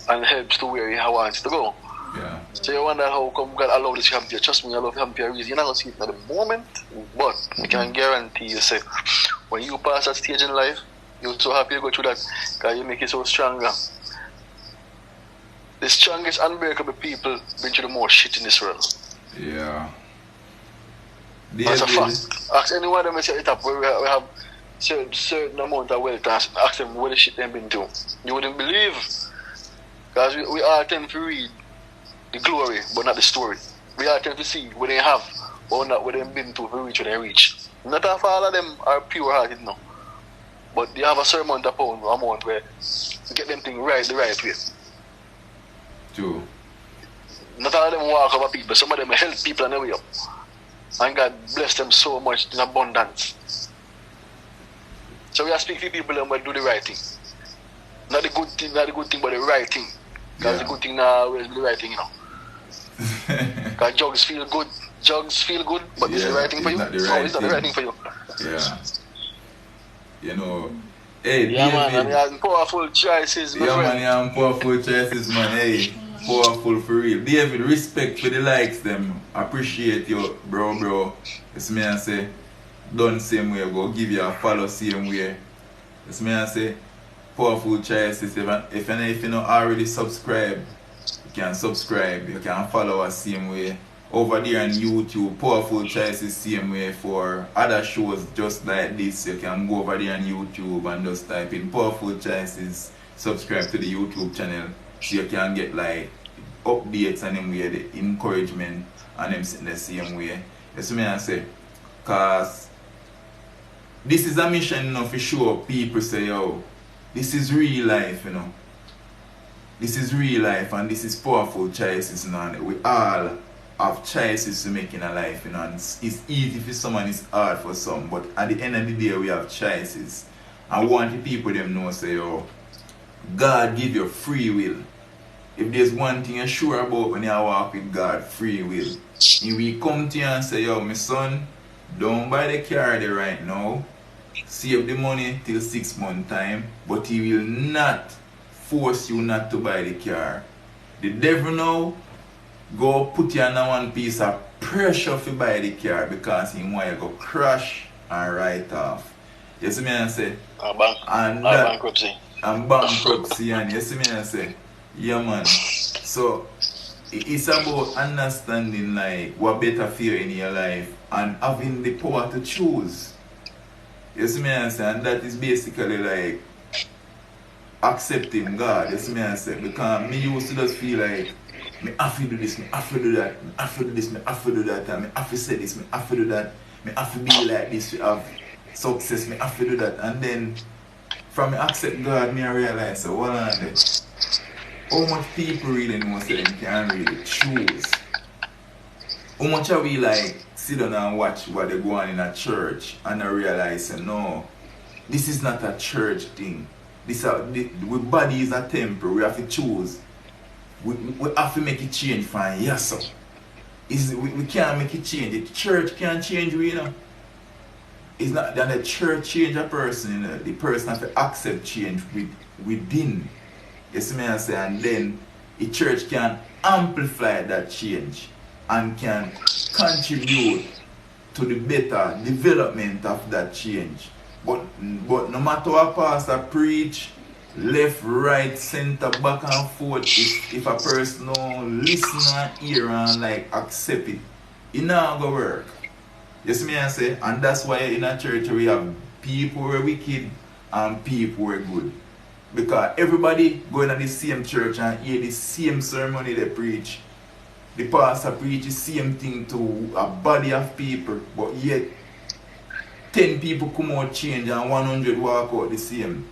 and helps to where He wants to go. Yeah. So you wonder how come God allowed this to happen to you. Trust me, I love Him for a reason. You're not going to see it at the moment, but I can guarantee you, say, when you pass that stage in life, you're so happy you go through that because you make it so stronger. The strongest unbreakable people been through the most shit in this world. Yeah. That's a fact. Ask anyone them set it up where we have certain amount of wealth, ask them what the shit they've been to. You wouldn't believe. Because we all tend to read the glory, but not the story. We all tend to see what they have, but not what they've been to reach what they reach. Not all of them are pure hearted now. But they have a certain amount where you get them things right the right way. True. Not all of them walk over people, some of them help people on the way up. And God bless them so much in abundance. So we are speaking to people and we do the right thing. Not the good thing, but the right thing. Because the good thing now always be the right thing, you know. Because drugs feel good, but it's the right thing for you. It's not the right thing for you. Yeah. You know, hey, yeah, man, I mean, powerful choices, my friend. Yeah, man, powerful choices, man. Hey, powerful for real. David, respect for the likes, them. Appreciate you, bro. It's me and say, done same way, go give you a follow same way. It's me and say, powerful choices. If you not already subscribe, you can subscribe. You can follow us same way. Over there on YouTube, powerful choices same way. For other shows just like this, you can go over there on YouTube and just type in powerful choices. Subscribe to the YouTube channel so you can get like updates and them way, the encouragement and them sitting the same way. That's what I say. Cause this is a mission, you know, for sure. People say, yo, this is real life, you know. This is real life and this is powerful choices, you know. And we all have choices to make in a life, you know. And it's easy for someone, it's hard for some. But at the end of the day, we have choices. I want the people them know, say, yo, God give you free will. If there's one thing you're sure about when you walk with God, free will. If we come to you and say, yo, my son, don't buy the car there right now. Save the money till 6 months time, but he will not force you not to buy the car. The devil now go put you on one piece of pressure to buy the car because he want you to go crash and write off. You see me and say? Bankruptcy. And bankruptcy, and you see me and say? Yeah, man. So it's about understanding like what better for you in your life and having the power to choose. You see me and say? And that is basically like accepting God. You see me and say? Because me used to just feel like me have to do this, me have to do that, me have to do this, me have to do that, and me have to say this, me have to do that, me have to be like this, to have success, me have to do that. And then from me accept God, me I realize, so hold on there. How much people really know say they can really choose? How much are we like sit down and watch what they go on in a church and I realize no, this is not a church thing. We body is a temple, we have to choose. We have to make it change fine, yes sir. We can't make it change. The church can't change we, you know. It's not that the church change a person, you know. The person have to accept change within. You see me I say, and then the church can amplify that change and can contribute to the better development of that change. But no matter what pastor preach, left, right, center, back and forth, if a person don't listen and hear and like accept it, it not gonna work. You see me I say? And that's why in a church we have people who are wicked and people who are good. Because everybody going to the same church and hear the same sermon they preach. The pastor preach the same thing to a body of people, but yet 10 people come out change and 100 walk out the same.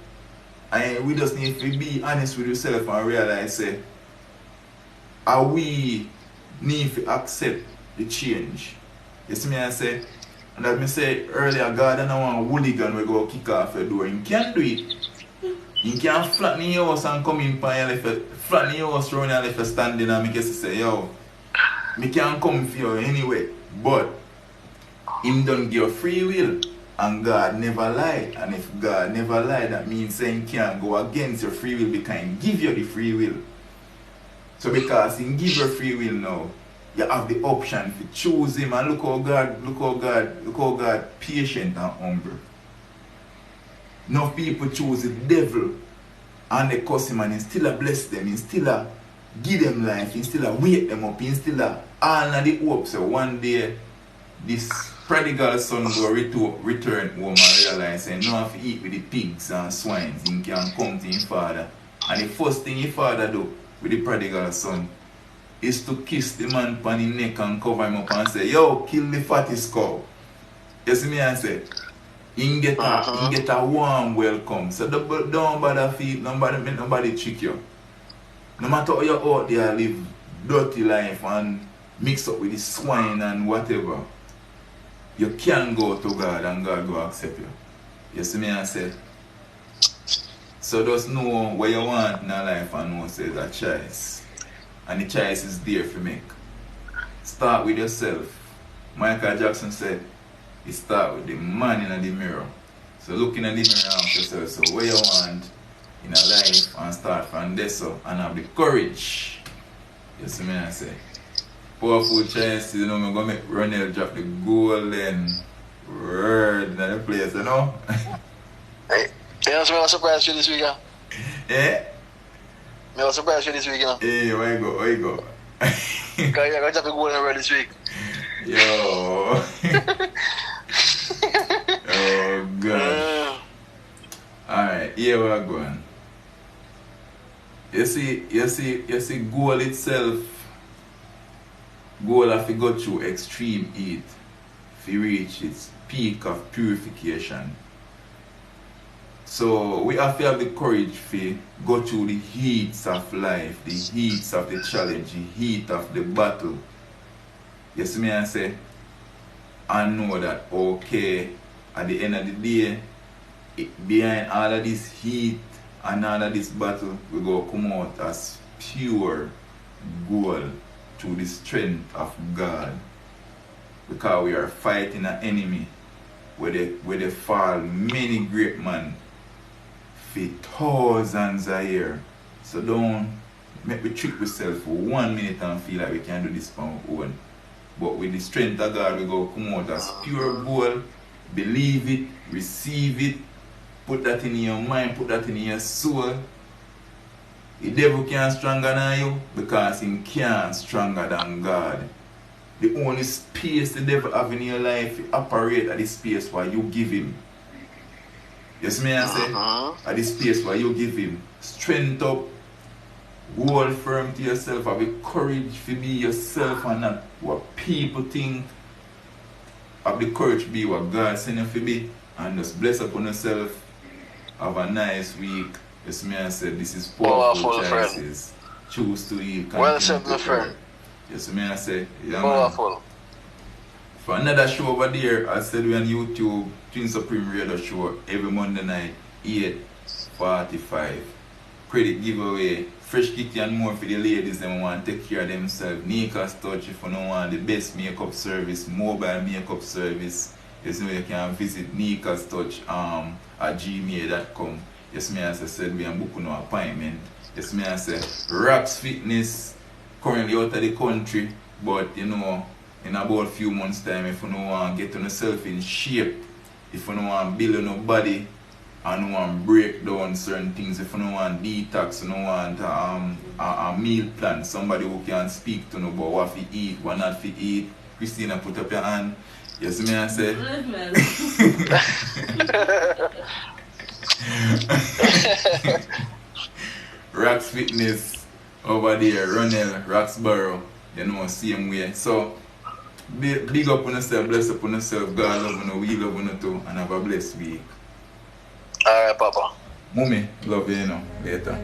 And we just need to be honest with yourself and realize say, we need to accept the change. You see me I say? And as I said earlier, God and I want hooligan we go kick off your door. You can't do it. You can't flatten your house and come in for your left, flatten your house around your left standing and make you say, yo, me can't come for you anyway. But him don't give you free will. And God never lied. And if God never lied, that means saying he can't go against your free will because he give you the free will. So because he give you free will now, you have the option to choose him and look how God patient and humble. Enough people choose the devil and they curse him and he still bless them, he still give them life, he still wake them up, he still all of the hope so one day this prodigal son go return home and realize he no have to eat with the pigs and swines. He can come to his father. And the first thing his father do with the prodigal son is to kiss the man on the neck and cover him up and say, yo, kill the fattest cow. You see me I say? He get a warm welcome. So don't bother feel, nobody trick you. No matter how you out there live dirty life and mix up with the swine and whatever, you can go to God and God will accept you. You see me I say? So just know what you want in life and know say that choice. And the choice is there for make. Start with yourself. Michael Jackson said, it start with the man in the mirror. So looking at the mirror and ask yourself, so what you want in a life and start from there so and have the courage. You see me I say? Powerful choices, you know, I'm going to make Roneal drop the golden word in the place, you know? Hey, you know what surprise you this week, huh? Eh? I was surprised you this week, you know? Hey, where you go? Because you're going to have to go word this week. Yo. Oh, God. Alright, here we're going. You see, goal itself, goal have to go through extreme heat to reach its peak of purification. So we have to have the courage to go through the heats of life, the heats of the challenge, the heat of the battle. You see me I say? And know that okay, at the end of the day, behind all of this heat and all of this battle, we go come out as pure gold through the strength of God. Because we are fighting an enemy where they fall many great men for thousands a year. So don't make we trick ourselves for 1 minute and feel like we can do this on our own. But with the strength of God, we go come out as pure gold. Believe it, receive it, put that in your mind, put that in your soul. The devil can't stronger than you because he can't stronger than God. The only space the devil have in your life, he operate at the space where you give him. Yes, me I say? At the space where you give him. Strength up, hold firm to yourself, have the courage to be yourself and not what people think. Have the courage to be what God sent you to be. And just bless upon yourself. Have a nice week. Yes, me I said, this is powerful choices. Choose to eat. Well said, my friend. Yes, me I say, yeah, powerful. Man. For another show over there, I said we on YouTube, Twin Supreme Radio Show, every Monday night, 8:45. Credit giveaway, fresh kitty and more for the ladies that want to take care of themselves. Nika's Touch if you don't want the best makeup service, mobile makeup service. Yes, you can visit Nika's Touch at gmail.com. Yes, me as I said, we are booking no appointment. Yes, me as I said, Rox Fitness, currently out of the country, but you know, in about a few months time, if you don't want to get yourself in shape, if you don't want to build your body, and you want to break down certain things, if you don't want detox, you don't want a meal plan, somebody who can speak to you about what to eat, what not to eat. Christina, put up your hand. Yes, me I say. Rox Fitness over there, Roneal, Roxborough, you know, same way. So, big up on yourself, bless up on yourself, God love you, we love you too, and have a blessed week. Alright, Papa. Mommy, love you, you know, later.